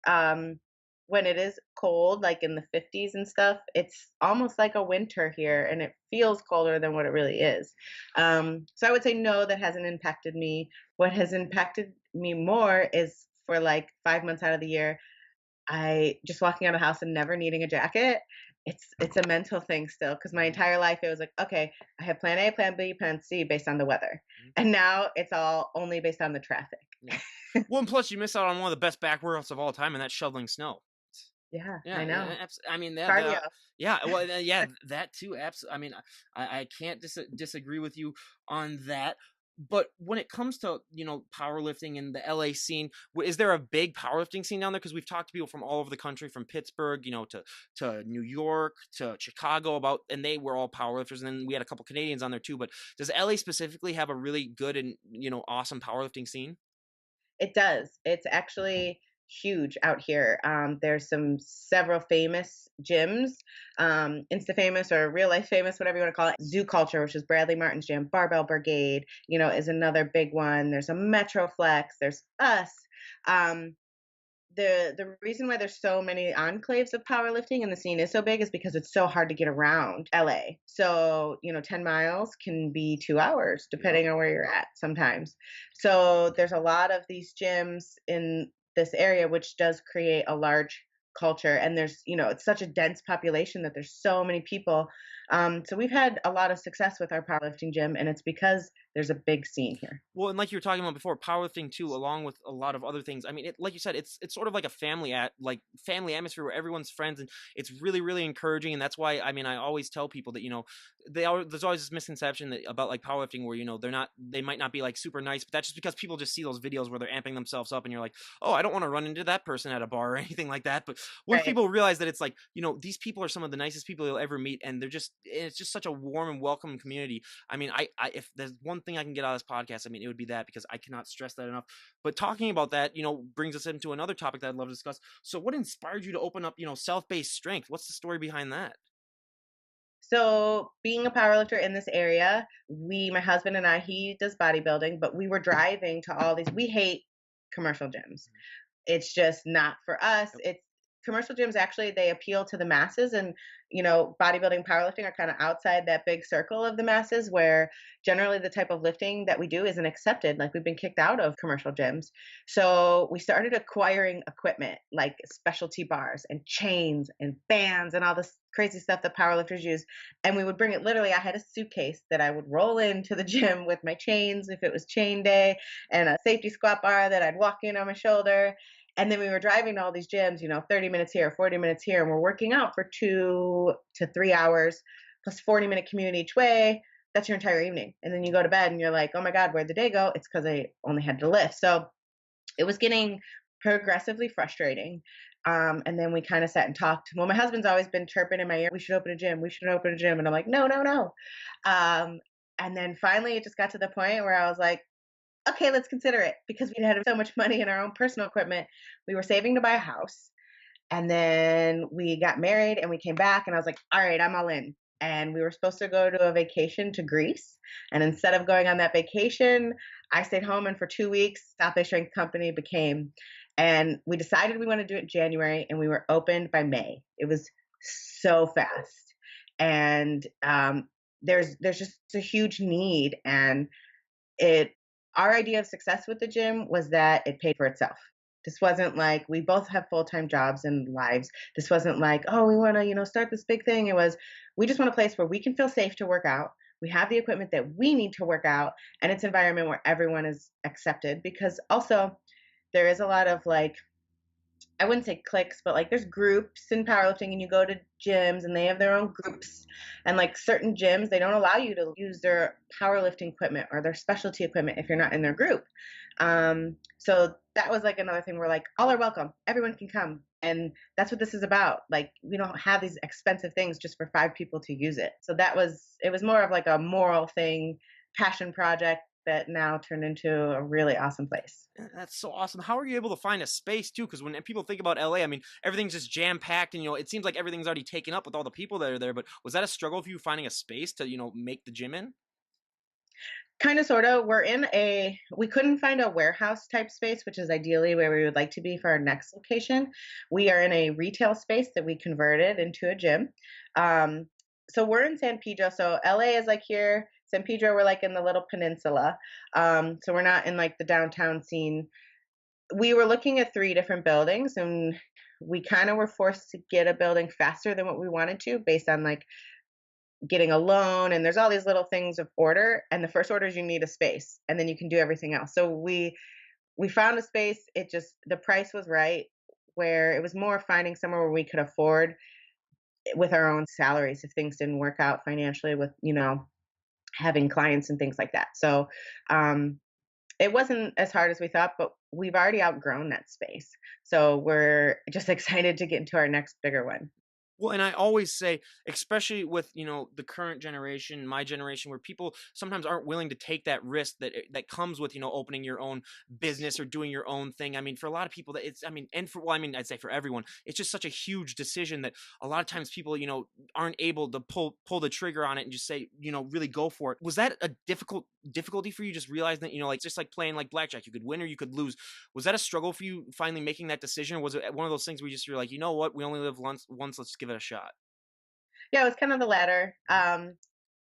when it is cold, like in the 50s and stuff, it's almost like a winter here and it feels colder than what it really is. So I would say no, that hasn't impacted me. What has impacted me more is for like 5 months out of the year, I just walking out of the house and never needing a jacket. It's a mental thing still because my Mhm, entire life it was like, okay, I have plan A, plan B, plan C based on the weather. mhm. And now it's all only based on the traffic. Yeah. Well, and plus you miss out on one of the best back workouts of all time, and that's shoveling snow. Yeah, I Yeah, know. I mean, yeah, Cardio. yeah, well, yeah, that too. I mean, I can't disagree with you on that. But when it comes to powerlifting in the LA scene, is there a big powerlifting scene down there? Because we've talked to people from all over the country, from Pittsburgh, to New York, to Chicago, and they were all powerlifters, and then we had a couple Canadians on there too. But does LA specifically have a really good and awesome powerlifting scene? It does. It's actually huge out here. There's several famous gyms, Insta famous or real life famous, whatever you want to call it. Zoo Culture, which is Bradley Martin's gym. Barbell Brigade, is another big one. There's a Metroflex. There's us. Um, the reason why there's so many enclaves of powerlifting and the scene is so big is because it's so hard to get around LA. So, 10 miles can be 2 hours Yep. depending on where you're at sometimes. So there's a lot of these gyms in this area, which does create a large culture. And it's such a dense population that there's so many people. So we've had a lot of success with our powerlifting gym, and it's because there's a big scene here. Well, and like you were talking about before, powerlifting too, along with a lot of other things. I mean, like you said, it's sort of like a family atmosphere where everyone's friends, and it's really really encouraging. And that's why I mean, I always tell people that there's always this misconception about like powerlifting where they might not be like super nice, but that's just because people just see those videos where they're amping themselves up, and you're like, oh, I don't want to run into that person at a bar or anything like that. But once Right. people realize that it's like these people are some of the nicest people you'll ever meet, and it's just such a warm and welcoming community. I mean, if there's one thing I can get out of this podcast, I mean, it would be that, because I cannot stress that enough. But talking about that, brings us into another topic that I'd love to discuss. So, what inspired you to open up, self-based strength? What's the story behind that? So, being a powerlifter in this area, my husband and I, he does bodybuilding, but we were driving to all these. We hate commercial gyms. It's just not for us. Yep. It's commercial gyms actually they appeal to the masses, and bodybuilding, powerlifting are kind of outside that big circle of the masses where generally the type of lifting that we do isn't accepted. Like we've been kicked out of commercial gyms. So we started acquiring equipment like specialty bars and chains and bands and all this crazy stuff that powerlifters use. And we would bring it literally. I had a suitcase that I would roll into the gym with my chains if it was chain day, and a safety squat bar that I'd walk in on my shoulder. And then we were driving to all these gyms, 30 minutes here, 40 minutes here, and we're working out for 2 to 3 hours plus 40-minute commute each way. That's your entire evening. And then you go to bed and you're like, oh my God, where'd the day go? It's because I only had to lift. So it was getting progressively frustrating. And then we kind of sat and talked. Well, my husband's always been chirping in my ear, we should open a gym. We should open a gym. And I'm like, no, no, no. And then finally it just got to the point where I was like, okay, let's consider it because we had so much money in our own personal equipment. We were saving to buy a house. And then we got married and we came back, and I was like, all right, I'm all in. And we were supposed to go to a vacation to Greece. And instead of going on that vacation, I stayed home, and for 2 weeks, South Bay Strength Company became. And we decided we want to do it in January, and we were opened by May. It was so fast. And there's just a huge need. And it our idea of success with the gym was that it paid for itself. This wasn't like we both have full-time jobs and lives. This wasn't like, oh, we want to, start this big thing. It was we just want a place where we can feel safe to work out. We have the equipment that we need to work out, and it's an environment where everyone is accepted, because also there is a lot of like, I wouldn't say cliques, but like there's groups in powerlifting, and you go to gyms and they have their own groups. And like certain gyms, they don't allow you to use their powerlifting equipment or their specialty equipment if you're not in their group. So that was like another thing where like all are welcome, everyone can come. And that's what this is about. Like we don't have these expensive things just for 5 people to use it. So it was more of like a moral thing, passion project that now turned into a really awesome place. That's so awesome. How are you able to find a space too? Because when people think about LA, I mean, everything's just jam packed, and it seems like everything's already taken up with all the people that are there. But was that a struggle for you finding a space to make the gym in? Kind of, sort of. We couldn't find a warehouse type space, which is ideally where we would like to be for our next location. We are in a retail space that we converted into a gym. Um, so we're in San Pedro. So LA is like here. San Pedro, we're like in the little peninsula. So we're not in like the downtown scene. We were looking at 3 different buildings, and we kind of were forced to get a building faster than what we wanted to based on like getting a loan, and there's all these little things of order, and the first order is you need a space and then you can do everything else. So we found a space. It just, the price was right, where it was more finding somewhere where we could afford with our own salaries if things didn't work out financially with, having clients and things like that. So um it wasn't as hard as we thought, but we've already outgrown that space. So we're just excited to get into our next bigger one. Well, and I always say, especially with the current generation, my generation, where people sometimes aren't willing to take that risk that comes with opening your own business or doing your own thing. I mean, for a lot of people, that it's I mean, and for well, I mean, I'd say for everyone, it's just such a huge decision that a lot of times people aren't able to pull the trigger on it and just say really go for it. Was that a difficulty for you? Just realizing that like just like playing like blackjack, you could win or you could lose. Was that a struggle for you finally making that decision, or was it one of those things where you're like, you know what, we only live once, let's give it a shot? Yeah, it was kind of the latter.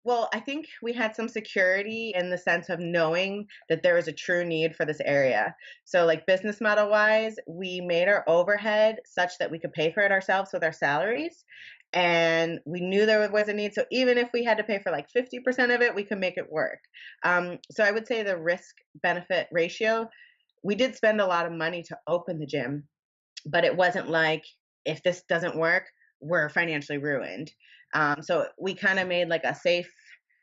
Well, I think we had some security in the sense of knowing that there was a true need for this area. So, like business model wise, we made our overhead such that we could pay for it ourselves with our salaries. And we knew there was a need. So, even if we had to pay for like 50% of it, we could make it work. So, I would say the risk benefit ratio, we did spend a lot of money to open the gym, but it wasn't like if this doesn't work, we're financially ruined. So we kind of made like a safe,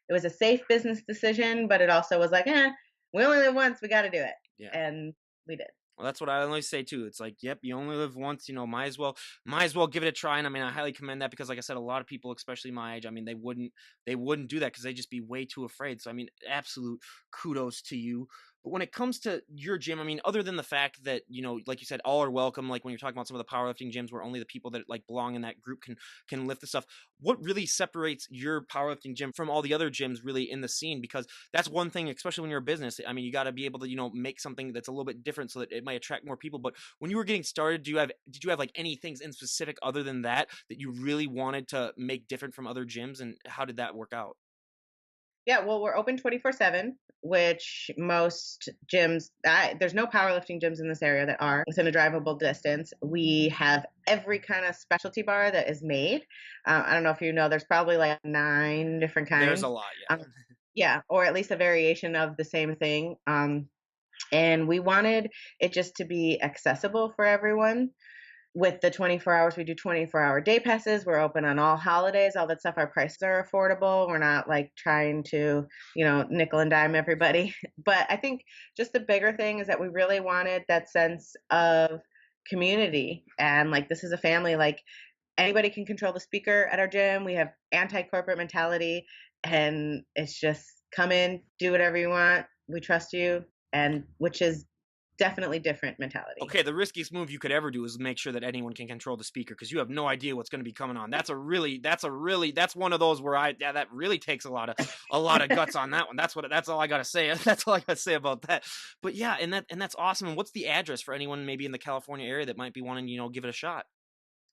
it was a safe business decision, but it also was like, we only live once, we got to do it. Yeah. And we did. Well, that's what I always say too. It's like, yep, you only live once, might as well give it a try. And I mean, I highly commend that because like I said, a lot of people, especially my age, I mean, they wouldn't do that because they'd just be way too afraid. So I mean, absolute kudos to you. But when it comes to your gym, I mean, other than the fact that, like you said, all are welcome, like when you're talking about some of the powerlifting gyms where only the people that like belong in that group can lift the stuff, what really separates your powerlifting gym from all the other gyms really in the scene? Because that's one thing, especially when you're a business. I mean, you got to be able to, make something that's a little bit different so that it might attract more people. But when you were getting started, did you have like any things in specific other than that you really wanted to make different from other gyms, and how did that work out? Yeah, well, we're open 24/7, which most gyms, there's no powerlifting gyms in this area that are within a drivable distance. We have every kind of specialty bar that is made. I don't know if you know, there's probably like 9 different There's a kinds. lot, yeah. Um, yeah, or at least a variation of the same thing. And we wanted it just to be accessible for everyone. With the 24 hours, we do 24-hour day passes. We're open on all holidays, all that stuff. Our prices are affordable. We're not like trying to, nickel and dime everybody. But I think just the bigger thing is that we really wanted that sense of community, and like this is a family. Like anybody can control the speaker at our gym. We have anti-corporate mentality, and it's just come in, do whatever you want. We trust you, and which is definitely different mentality. Okay, the riskiest move you could ever do is make sure that anyone can control the speaker because you have no idea what's going to be coming on. That's one of those where that really takes a lot of guts on that one. That's all I got to say. That's all I got to say about that. But yeah, and that's awesome. And what's the address for anyone maybe in the California area that might be wanting, give it a shot?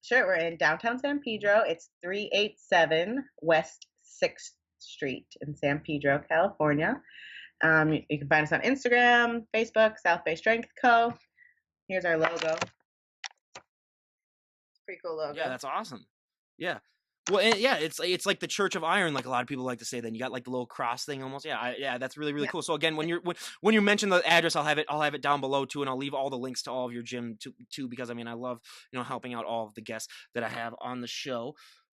Sure, we're in downtown San Pedro. It's 387 West 6th Street in San Pedro, California. You can find us on Instagram, Facebook, South Bay Strength Co. Here's our logo. It's a pretty cool Yeah, logo. that's awesome. Yeah. Well, and yeah, it's like the Church of Iron, like a lot of people like to say. Then you got like the little cross thing, almost. Yeah, yeah, that's really really Yeah. cool. So again, when you mention the address, I'll have it down below too, and I'll leave all the links to all of your gym too, because I mean I love helping out all of the guests that I have on the show.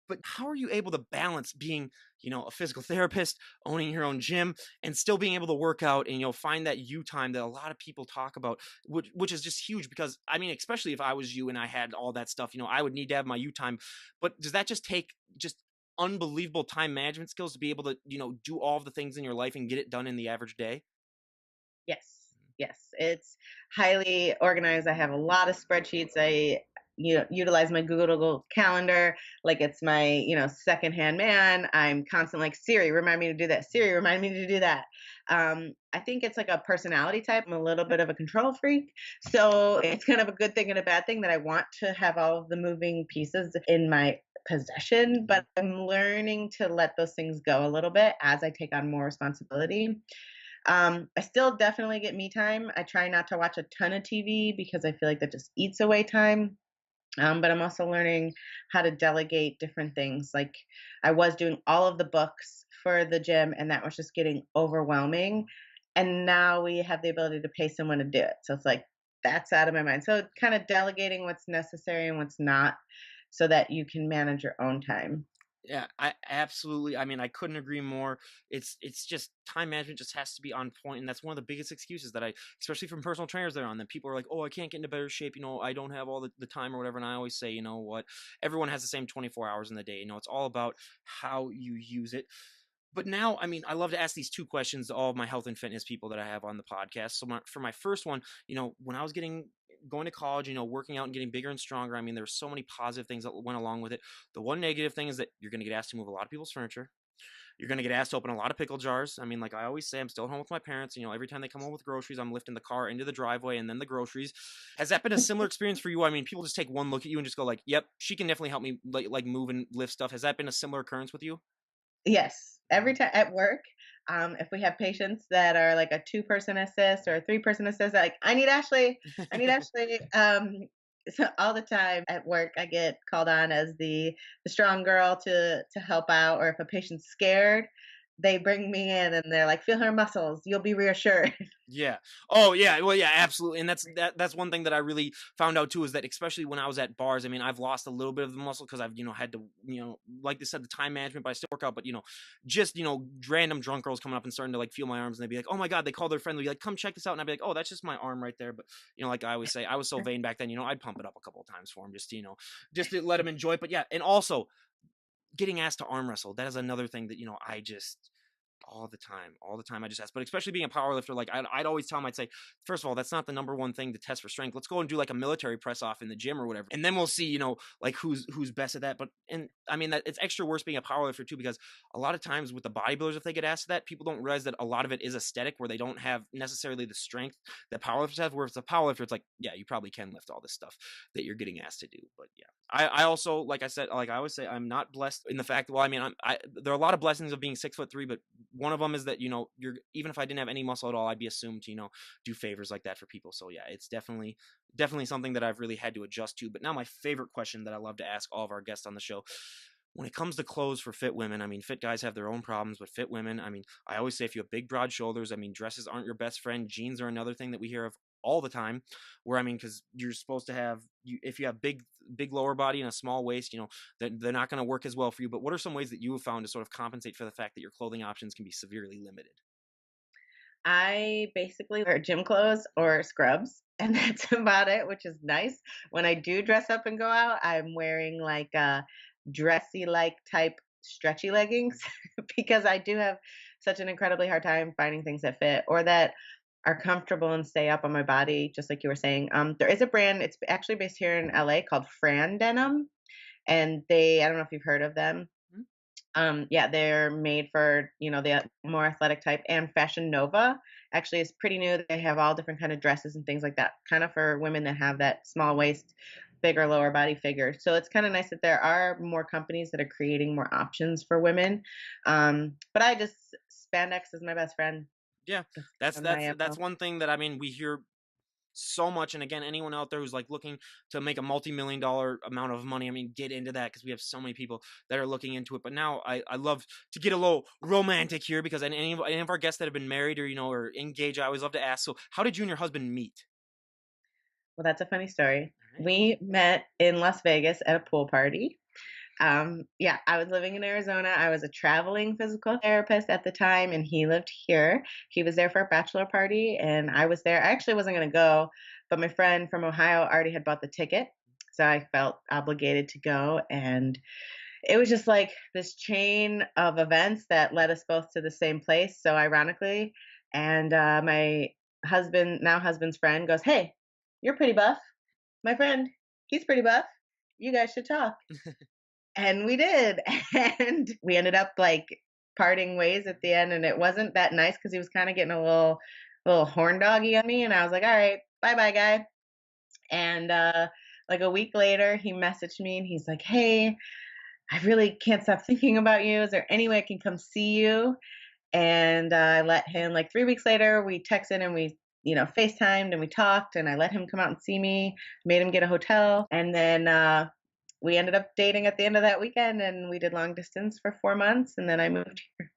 But how are you able to balance being a physical therapist, owning your own gym, and still being able to work out and find that you time that a lot of people talk about, which is just huge because I mean, especially if I was you and I had all that stuff, I would need to have my you time. But does that just take just unbelievable time management skills to be able to do all of the things in your life and get it done in the average day? Yes. Yes. It's highly organized. I have a lot of spreadsheets. I utilize my Google Calendar like it's my, secondhand man. I'm constantly like, Siri, remind me to do that. Siri, remind me to do that. I think it's like a personality type. I'm a little bit of a control freak. So it's kind of a good thing and a bad thing that I want to have all of the moving pieces in my possession, but I'm learning to let those things go a little bit as I take on more responsibility. I still definitely get me time. I try not to watch a ton of TV because I feel like that just eats away time. But I'm also learning how to delegate different things. Like I was doing all of the books for the gym, and that was just getting overwhelming. And now we have the ability to pay someone to do it. So it's like that's out of my mind. So kind of delegating what's necessary and what's not so that you can manage your own time. Yeah, I absolutely. I mean, I couldn't agree more. It's just time management just has to be on point, and that's one of the biggest excuses that I, especially from personal trainers, that are on. That people are like, "Oh, I can't get into better shape. I don't have all the time or whatever." And I always say, you know what? Everyone has the same 24 hours in the day. It's all about how you use it. But now, I mean, I love to ask these two questions to all of my health and fitness people that I have on the podcast. So for my first one, when I was going to college, working out and getting bigger and stronger, I mean, there were so many positive things that went along with it. The one negative thing is that you're going to get asked to move a lot of people's furniture. You're going to get asked to open a lot of pickle jars. I mean, like I always say, I'm still at home with my parents. Every time they come home with groceries, I'm lifting the car into the driveway and then the groceries. Has that been a similar experience for you? I mean, people just take one look at you and just go like, "Yep, she can definitely help me like move and lift stuff." Has that been a similar occurrence with you? Yes, every time at work, if we have patients that are like a two-person assist or a three-person assist, like I need Ashley, I need Ashley. So all the time at work, I get called on as the strong girl to help out, or if a patient's scared, they bring me in and they're like, "Feel her muscles, you'll be reassured." Yeah. Oh, yeah. Well, yeah, absolutely. And that's one thing that I really found out too, is that especially when I was at bars, I mean, I've lost a little bit of the muscle because I've had to like they said, the time management, but I still work out. But just random drunk girls coming up and starting to like feel my arms, and they'd be like, "Oh my god," they call their friend, they'd be like, "Come check this out," and I'd be like, "Oh, that's just my arm right there." But like I always say, I was so vain back then. I'd pump it up a couple of times for him just to just to let him enjoy it. But yeah, and also getting asked to arm wrestle, that is another thing that I just all the time I just ask. But especially being a power lifter, like I'd always tell them, I'd say, first of all, that's not the number one thing to test for strength. Let's go and do like a military press off in the gym or whatever, and then we'll see like who's best at that. But and I mean, that it's extra worse being a power lifter too, because a lot of times with the bodybuilders, if they get asked that, people don't realize that a lot of it is aesthetic, where they don't have necessarily the strength that powerlifters have. Where if it's a powerlifter, it's like, yeah, you probably can lift all this stuff that you're getting asked to do. But yeah, I also, like I said, like I always say, I'm not blessed in the fact, well, I mean, there are a lot of blessings of being 6'3", but one of them is that you're, even if I didn't have any muscle at all, I'd be assumed to do favors like that for people. So yeah, it's definitely something that I've really had to adjust to. But now my favorite question that I love to ask all of our guests on the show: when it comes to clothes for fit women, I mean, fit guys have their own problems, but fit women, I mean, I always say, if you have big, broad shoulders, I mean, dresses aren't your best friend. Jeans are another thing that we hear of all the time, where, I mean, because you're supposed to have, if you have big lower body and a small waist, they're not going to work as well for you. But what are some ways that you have found to sort of compensate for the fact that your clothing options can be severely limited? I basically wear gym clothes or scrubs, and that's about it, which is nice. When I do dress up and go out, I'm wearing like dressy like type stretchy leggings because I do have such an incredibly hard time finding things that fit or that are comfortable and stay up on my body, just like you were saying. There is a brand, it's actually based here in LA, called Fran Denim, and I don't know if you've heard of them. Yeah, they're made for, the more athletic type, and Fashion Nova actually is pretty new. They have all different kind of dresses and things like that, kind of for women that have that small waist, bigger lower body figure. So it's kind of nice that there are more companies that are creating more options for women. But I just spandex is my best friend. Yeah, That's that's kind of my that's that's MO. one thing that, I mean, we hear so much. And again, anyone out there who's like looking to make a multi-million dollar amount of money, I mean, get into that, because we have so many people that are looking into it. But now I love to get a little romantic here, because any of our guests that have been married or or engaged, I always love to ask, so how did you and your husband meet? Well, that's a funny story. All right. We met in Las Vegas at a pool party. Yeah, I was living in Arizona. I was a traveling physical therapist at the time, and he lived here. He was there for a bachelor party, and I was there. I actually wasn't going to go, but my friend from Ohio already had bought the ticket. So I felt obligated to go. And it was just like this chain of events that led us both to the same place. So ironically, and my now husband's friend goes, "Hey, you're pretty buff. My friend, he's pretty buff. You guys should talk." And we did. And we ended up like parting ways at the end. And it wasn't that nice because he was kind of getting a little horn doggy on me. And I was like, "All right, bye bye, guy." And like a week later, he messaged me and he's like, "Hey, I really can't stop thinking about you. Is there any way I can come see you?" And I let him, like 3 weeks later, we texted and we FaceTimed and we talked, and I let him come out and see me, made him get a hotel. And then we ended up dating at the end of that weekend, and we did long distance for 4 months. And then I moved here.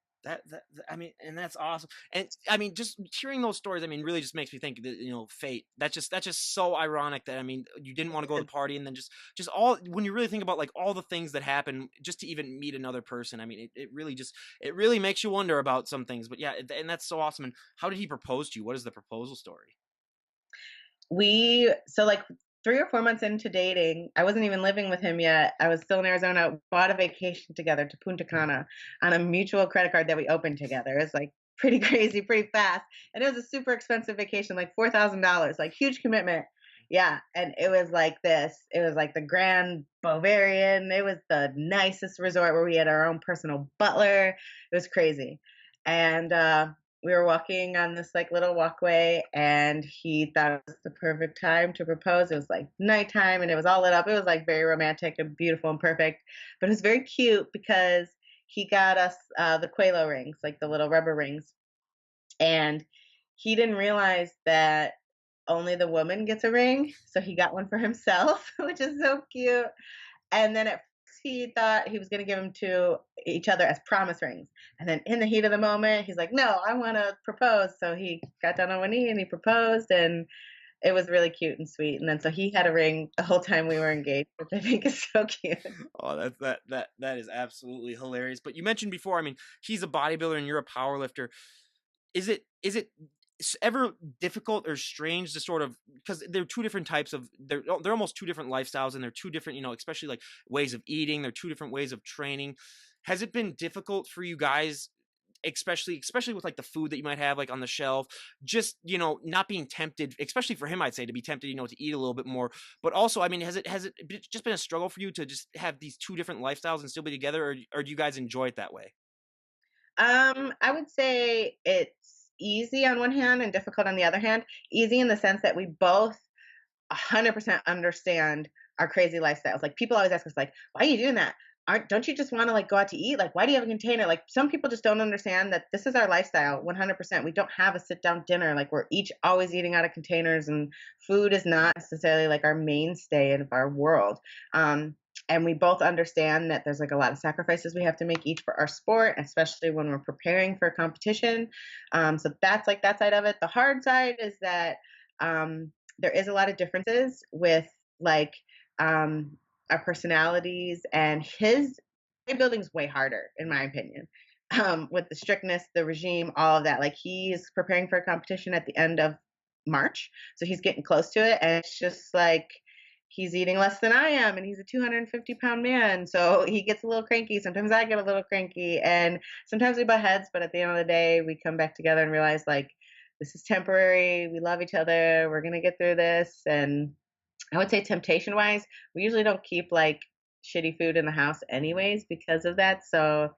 I mean, and that's awesome. And I mean, just hearing those stories, I mean, really just makes me think that, fate. That's just so ironic that, I mean, you didn't want to go to the party, and then just all, when you really think about like all the things that happen just to even meet another person. I mean, it really makes you wonder about some things. But yeah, and that's so awesome. And how did he propose to you? What is the proposal story? So like 3 or 4 months into dating, I wasn't even living with him yet. I was still in Arizona. Bought a vacation together to Punta Cana on a mutual credit card that we opened together. It's like pretty crazy, pretty fast, and it was a super expensive vacation, like $4,000, like huge commitment. Yeah, and it was like this. It was like the Grand Bavarian. It was the nicest resort where we had our own personal butler. It was crazy, and we were walking on this like little walkway, and he thought it was the perfect time to propose. It was like nighttime and it was all lit up. It was like very romantic and beautiful and perfect, but it was very cute because he got us the Quelo rings, like the little rubber rings, and he didn't realize that only the woman gets a ring, so he got one for himself, which is so cute. And then at first he thought he was going to give them to each other as promise rings. And then in the heat of the moment, he's like, no, I want to propose. So he got down on one knee and he proposed. And it was really cute and sweet. And then so he had a ring the whole time we were engaged, which I think is so cute. Oh, that is absolutely hilarious. But you mentioned before, I mean, he's a bodybuilder and you're a power lifter. Is it ever difficult or strange to sort of, because they're two different types of, they're almost two different lifestyles, and they're two different, especially like ways of eating, they're two different ways of training. Has it been difficult for you guys, especially with like the food that you might have like on the shelf, just not being tempted, especially for him, I'd say, to be tempted, to eat a little bit more? But also, I mean, has it just been a struggle for you to just have these two different lifestyles and still be together, or do you guys enjoy it that way? I would say it's easy on one hand and difficult on the other hand. Easy in the sense that we both 100% understand our crazy lifestyles. Like people always ask us, like, "Why are you doing that? Don't you just want to like go out to eat? Like, why do you have a container?" Like some people just don't understand that this is our lifestyle. 100%. We don't have a sit down dinner. Like we're each always eating out of containers, and food is not necessarily like our mainstay of our world. And we both understand that there's like a lot of sacrifices we have to make each for our sport, especially when we're preparing for a competition. So that's like that side of it. The hard side is that there is a lot of differences with like our personalities, and his building's way harder in my opinion. With the strictness, the regime, all of that. Like he's preparing for a competition at the end of March, so he's getting close to it, and it's just like he's eating less than I am, and he's a 250-pound man, so he gets a little cranky. Sometimes I get a little cranky, and sometimes we butt heads, but at the end of the day, we come back together and realize like this is temporary. We love each other. We're gonna get through this. And I would say temptation wise, we usually don't keep like shitty food in the house anyways because of that. So,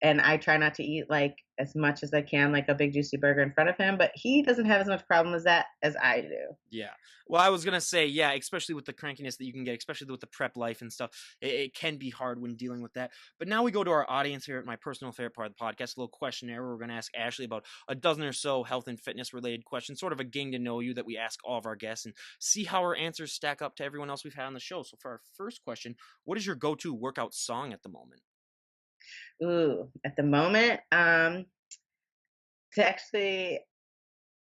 and I try not to eat like as much as I can, like a big juicy burger in front of him, but he doesn't have as much problem as that as I do. Yeah. Well, I was gonna say, yeah, especially with the crankiness that you can get, especially with the prep life and stuff, it can be hard when dealing with that. But now we go to our audience here at my personal favorite part of the podcast, a little questionnaire where we're gonna ask Ashley about a dozen or so health and fitness related questions, sort of a getting to know you that we ask all of our guests, and see how our answers stack up to everyone else we've had on the show. So for our first question, what is your go-to workout song at the moment? Ooh, at the moment, it's actually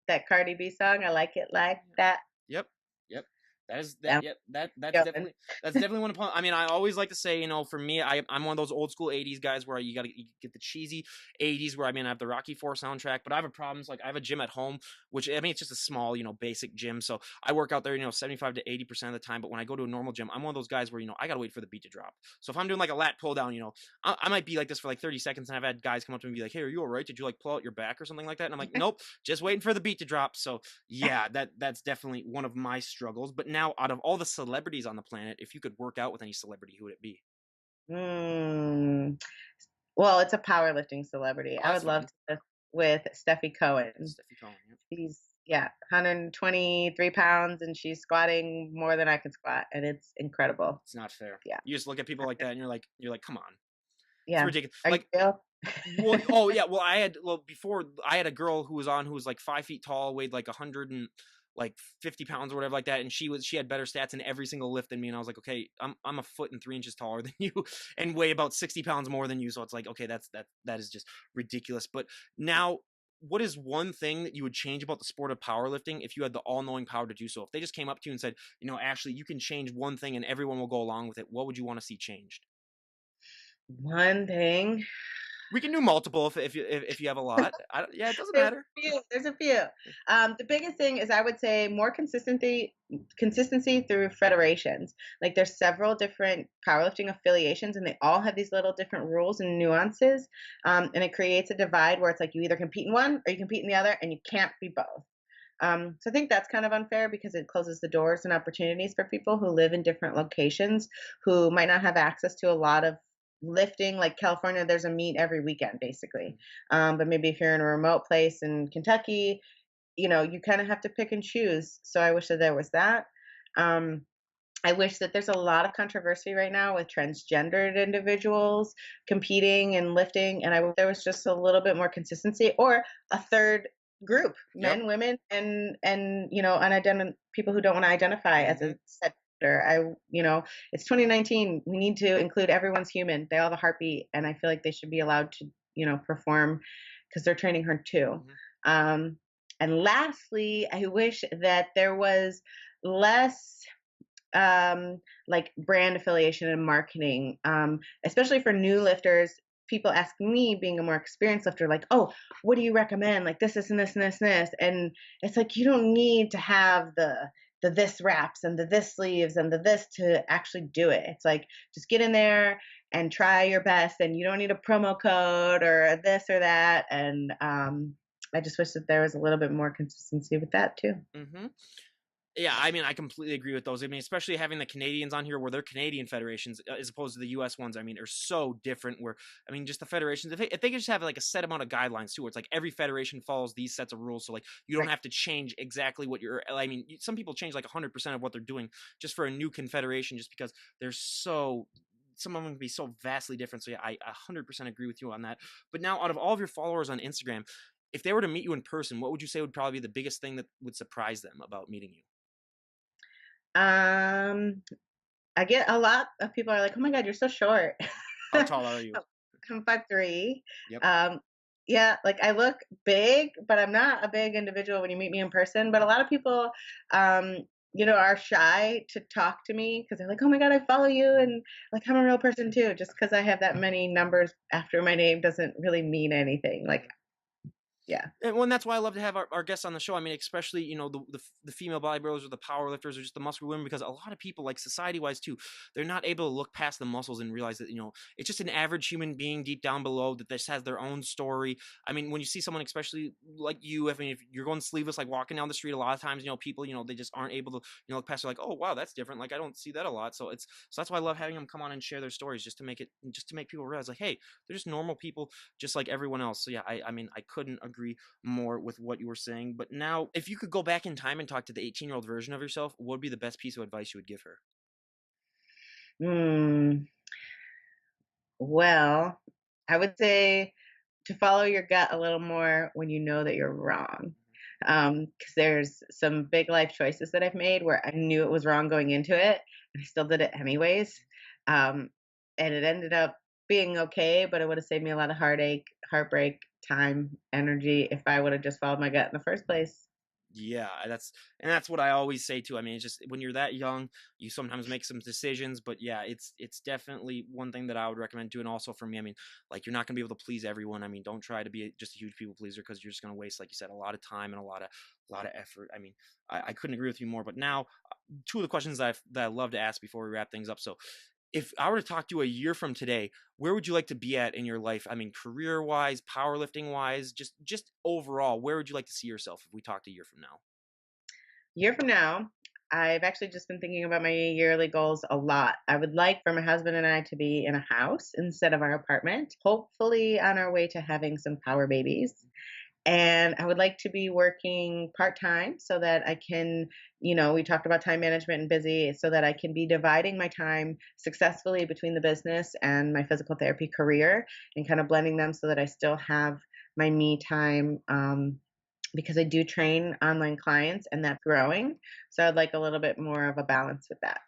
that Cardi B song. I like it like that. Yep. Yep. That is that. Um, Yep. That's going. definitely one of. I mean, I always like to say, for me, I'm one of those old school '80s guys where you get the cheesy '80s where, I mean, I have the Rocky IV soundtrack, but I have a problem. Like I have a gym at home, which, I mean, it's just a small, basic gym, so I work out there, 75 to 80% of the time. But when I go to a normal gym, I'm one of those guys where, I gotta wait for the beat to drop. So if I'm doing like a lat pull down, I might be like this for like 30 seconds, and I've had guys come up to me and be like, "Hey, are you all right? Did you like pull out your back or something like that?" And I'm like, "Nope, just waiting for the beat to drop." So yeah, that's definitely one of my struggles. But now, out of all the celebrities on the planet, if you could work out with any celebrity, who would it be? Mm, well, it's a powerlifting celebrity. Oh, I that's would love fine. to lift with Steffi Cohen. Steffi Cohen. Yep. She's, yeah, 123 pounds, and she's squatting more than I can squat, and it's incredible. It's not fair. Yeah. You just look at people like that, and you're like, come on, it's Yeah. ridiculous. Are you Like, real? Well, oh yeah, well before I had a girl who was like 5 feet tall, weighed like 100 and like 50 pounds or whatever like that, and she had better stats in every single lift than me, and I was like, okay, I'm a foot and 3 inches taller than you, and weigh about 60 pounds more than you, so it's like, okay, that is just ridiculous. But now, what is one thing that you would change about the sport of powerlifting if you had the all-knowing power to do so? If they just came up to you and said, Ashley, you can change one thing and everyone will go along with it, what would you want to see changed? One thing. We can do multiple if you have a lot. Yeah, it doesn't There's matter. a few. There's a few. The biggest thing is I would say more consistency through federations. Like there's several different powerlifting affiliations, and they all have these little different rules and nuances, and it creates a divide where it's like you either compete in one or you compete in the other, and you can't be both. So I think that's kind of unfair because it closes the doors and opportunities for people who live in different locations who might not have access to a lot of lifting. Like California, there's a meet every weekend basically. But maybe if you're in a remote place in Kentucky, you kind of have to pick and choose. So I wish that there was that. Um, I wish that there's a lot of controversy right now with transgendered individuals competing and lifting, and I wish there was just a little bit more consistency or a third group, Yep. men, women, and unidentified people who don't want to identify as Hmm. a set gender. It's 2019. We need to include everyone's human. They all have a heartbeat, and I feel like they should be allowed to perform because they're training hard too. Hmm. Um, and lastly, I wish that there was less like brand affiliation and marketing, especially for new lifters. People ask me, being a more experienced lifter, like, oh, what do you recommend? Like this and this and this and this. And it's like, you don't need to have the this wraps and the this sleeves and the this to actually do it. It's like, just get in there and try your best. And you don't need a promo code or a this or that. And I just wish that there was a little bit more consistency with that too. Hmm. Yeah, I mean, I completely agree with those. I mean, especially having the Canadians on here, where they're Canadian federations as opposed to the U.S. ones. I mean, are so different. Where I mean, just the federations, if they could just have like a set amount of guidelines too, where it's like every federation follows these sets of rules, so like you don't Right. have to change exactly what you're. I mean, some people change like 100% of what they're doing just for a new confederation, just because they're so. Some of them can be so vastly different. So yeah, I 100% agree with you on that. But now, out of all of your followers on Instagram, if they were to meet you in person, what would you say would probably be the biggest thing that would surprise them about meeting you? Um, I get a lot of people are like, "Oh my god, you're so short." How tall are you? I'm 5'3". Yep. Um, yeah, like I look big, but I'm not a big individual when you meet me in person. But a lot of people, um, are shy to talk to me because they're like, "Oh my god, I follow you," and like I'm a real person too. Just because I have that many numbers after my name doesn't really mean anything. Like, Mhm. yeah, And that's why I love to have our guests on the show. I mean, especially the female bodybuilders or the power lifters or just the muscular women, because a lot of people, like society wise too, they're not able to look past the muscles and realize that it's just an average human being deep down below that this has their own story. I mean, when you see someone, especially like you, I mean, if you're going sleeveless, like walking down the street, a lot of times people they just aren't able to look past. They're like, oh wow, that's different. Like I don't see that a lot. So that's why I love having them come on and share their stories, just to make people realize like, hey, they're just normal people just like everyone else. So yeah, I mean, I couldn't agree more with what you were saying. But now, if you could go back in time and talk to the 18-year-old version of yourself, what would be the best piece of advice you would give her? mm, well, I would say to follow your gut a little more when you know that you're wrong. Because there's some big life choices that I've made where I knew it was wrong going into it, and I still did it anyways. Um, and it ended up being okay, but it would have saved me a lot of heartache, heartbreak, time, energy if I would have just followed my gut in the first place. Yeah, that's what I always say too. I mean, it's just when you're that young, you sometimes make some decisions, but yeah, it's definitely one thing that I would recommend doing. Also for me, I mean, like you're not gonna be able to please everyone. I mean, don't try to be just a huge people pleaser because you're just gonna waste, like you said, a lot of time and a lot of effort. I mean, I couldn't agree with you more. But now, two of the questions that I love to ask before we wrap things up. So, if I were to talk to you a year from today, where would you like to be at in your life? I mean, career wise, powerlifting wise, just overall, where would you like to see yourself if we talked a year from now? Year from now, I've actually just been thinking about my yearly goals a lot. I would like for my husband and I to be in a house instead of our apartment, hopefully on our way to having some power babies. And I would like to be working part time so that I can We talked about time management and busy so that I can be dividing my time successfully between the business and my physical therapy career and kind of blending them so that I still have my me time. Because I do train online clients and that's growing. So I'd like a little bit more of a balance with that.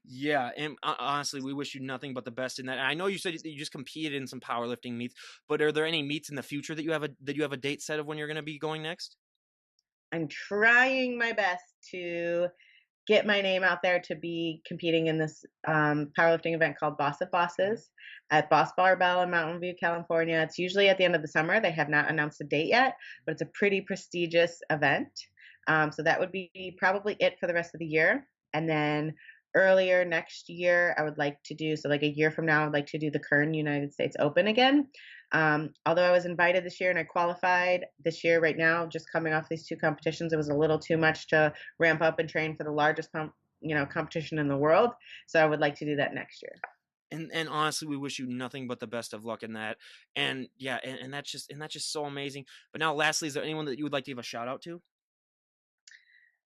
Yeah, and honestly, we wish you nothing but the best in that. And I know you said that you just competed in some powerlifting meets, but are there any meets in the future that you have a date set of when you're going to be going next? I'm trying my best to get my name out there to be competing in this powerlifting event called Boss of Mhm. Bosses at Boss Barbell in Mountain View, California. It's usually at the end of the summer. They have not announced a date yet, but it's a pretty prestigious event. So that would be probably it for the rest of the year. And then earlier next year, I would like to do, so like a year from now, I'd like to do the Kern United States Open again. Although I was invited this year and I qualified this year, right now, just coming off these two competitions, it was a little too much to ramp up and train for the largest competition in the world. So I would like to do that next year. And honestly, we wish you nothing but the best of luck in that. And yeah, and that's just so amazing. But now, lastly, is there anyone that you would like to give a shout out to?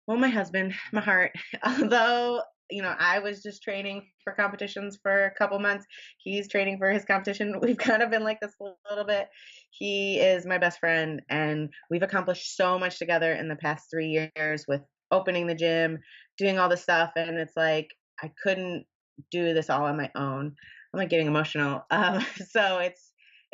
Well, my husband, my Mhm. heart. Although, I was just training for competitions for a couple months. He's training for his competition. We've kind of been like this a little bit. He is my best friend, and we've accomplished so much together in the past 3 years with opening the gym, doing all this stuff. And it's like, I couldn't do this all on my own. I'm like getting emotional. So it's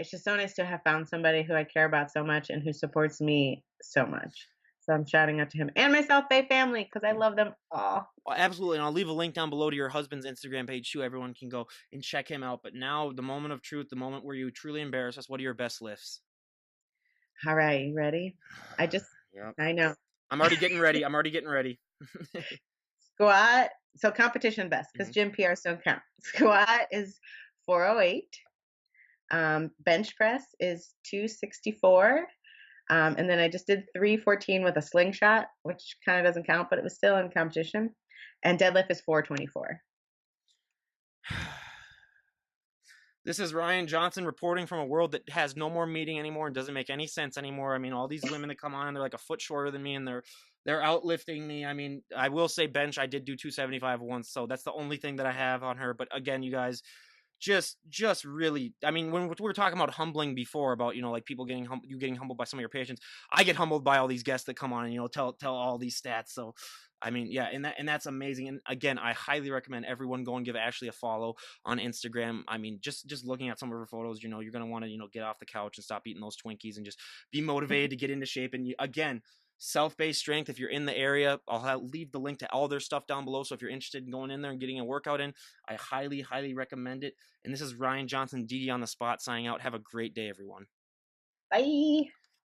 just so nice to have found somebody who I care about so much and who supports me so much. So I'm shouting out to him and my South Bay family because I love them all. Well, absolutely, and I'll leave a link down below to your husband's Instagram page too. Everyone can go and check him out. But now, the moment of truth, the moment where you truly embarrass us. What are your best lifts? All right, you ready? I just, Yep. I know. I'm already getting ready. I'm already getting ready. Squat. So competition best because Mhm. gym PRs don't count. Squat is 408. Bench press is 264. And then I just did 314 with a slingshot, which kind of doesn't count, but it was still in competition. And deadlift is 424. This is Ryan Johnson reporting from a world that has no more meeting anymore and doesn't make any sense anymore. I mean, all these women that come on and they're like a foot shorter than me and they're outlifting me. I mean, I will say bench, I did do 275 once, so that's the only thing that I have on her. But again, you guys, just really, I mean, when we were talking about humbling before, about like people getting humbled by some of your patients, I get humbled by all these guests that come on and tell all these stats. So I mean, yeah, and that's amazing. And again, I highly recommend everyone go and give Ashley a follow on Instagram. I mean, just looking at some of her photos, you're gonna want to get off the couch and stop eating those Twinkies and just be motivated to get into shape. And again, self-based strength, if you're in the area, leave the link to all their stuff down below. So if you're interested in going in there and getting a workout in, I highly recommend it. And this is Ryan Johnson, DD on the spot, signing out. Have a great day, everyone. Bye.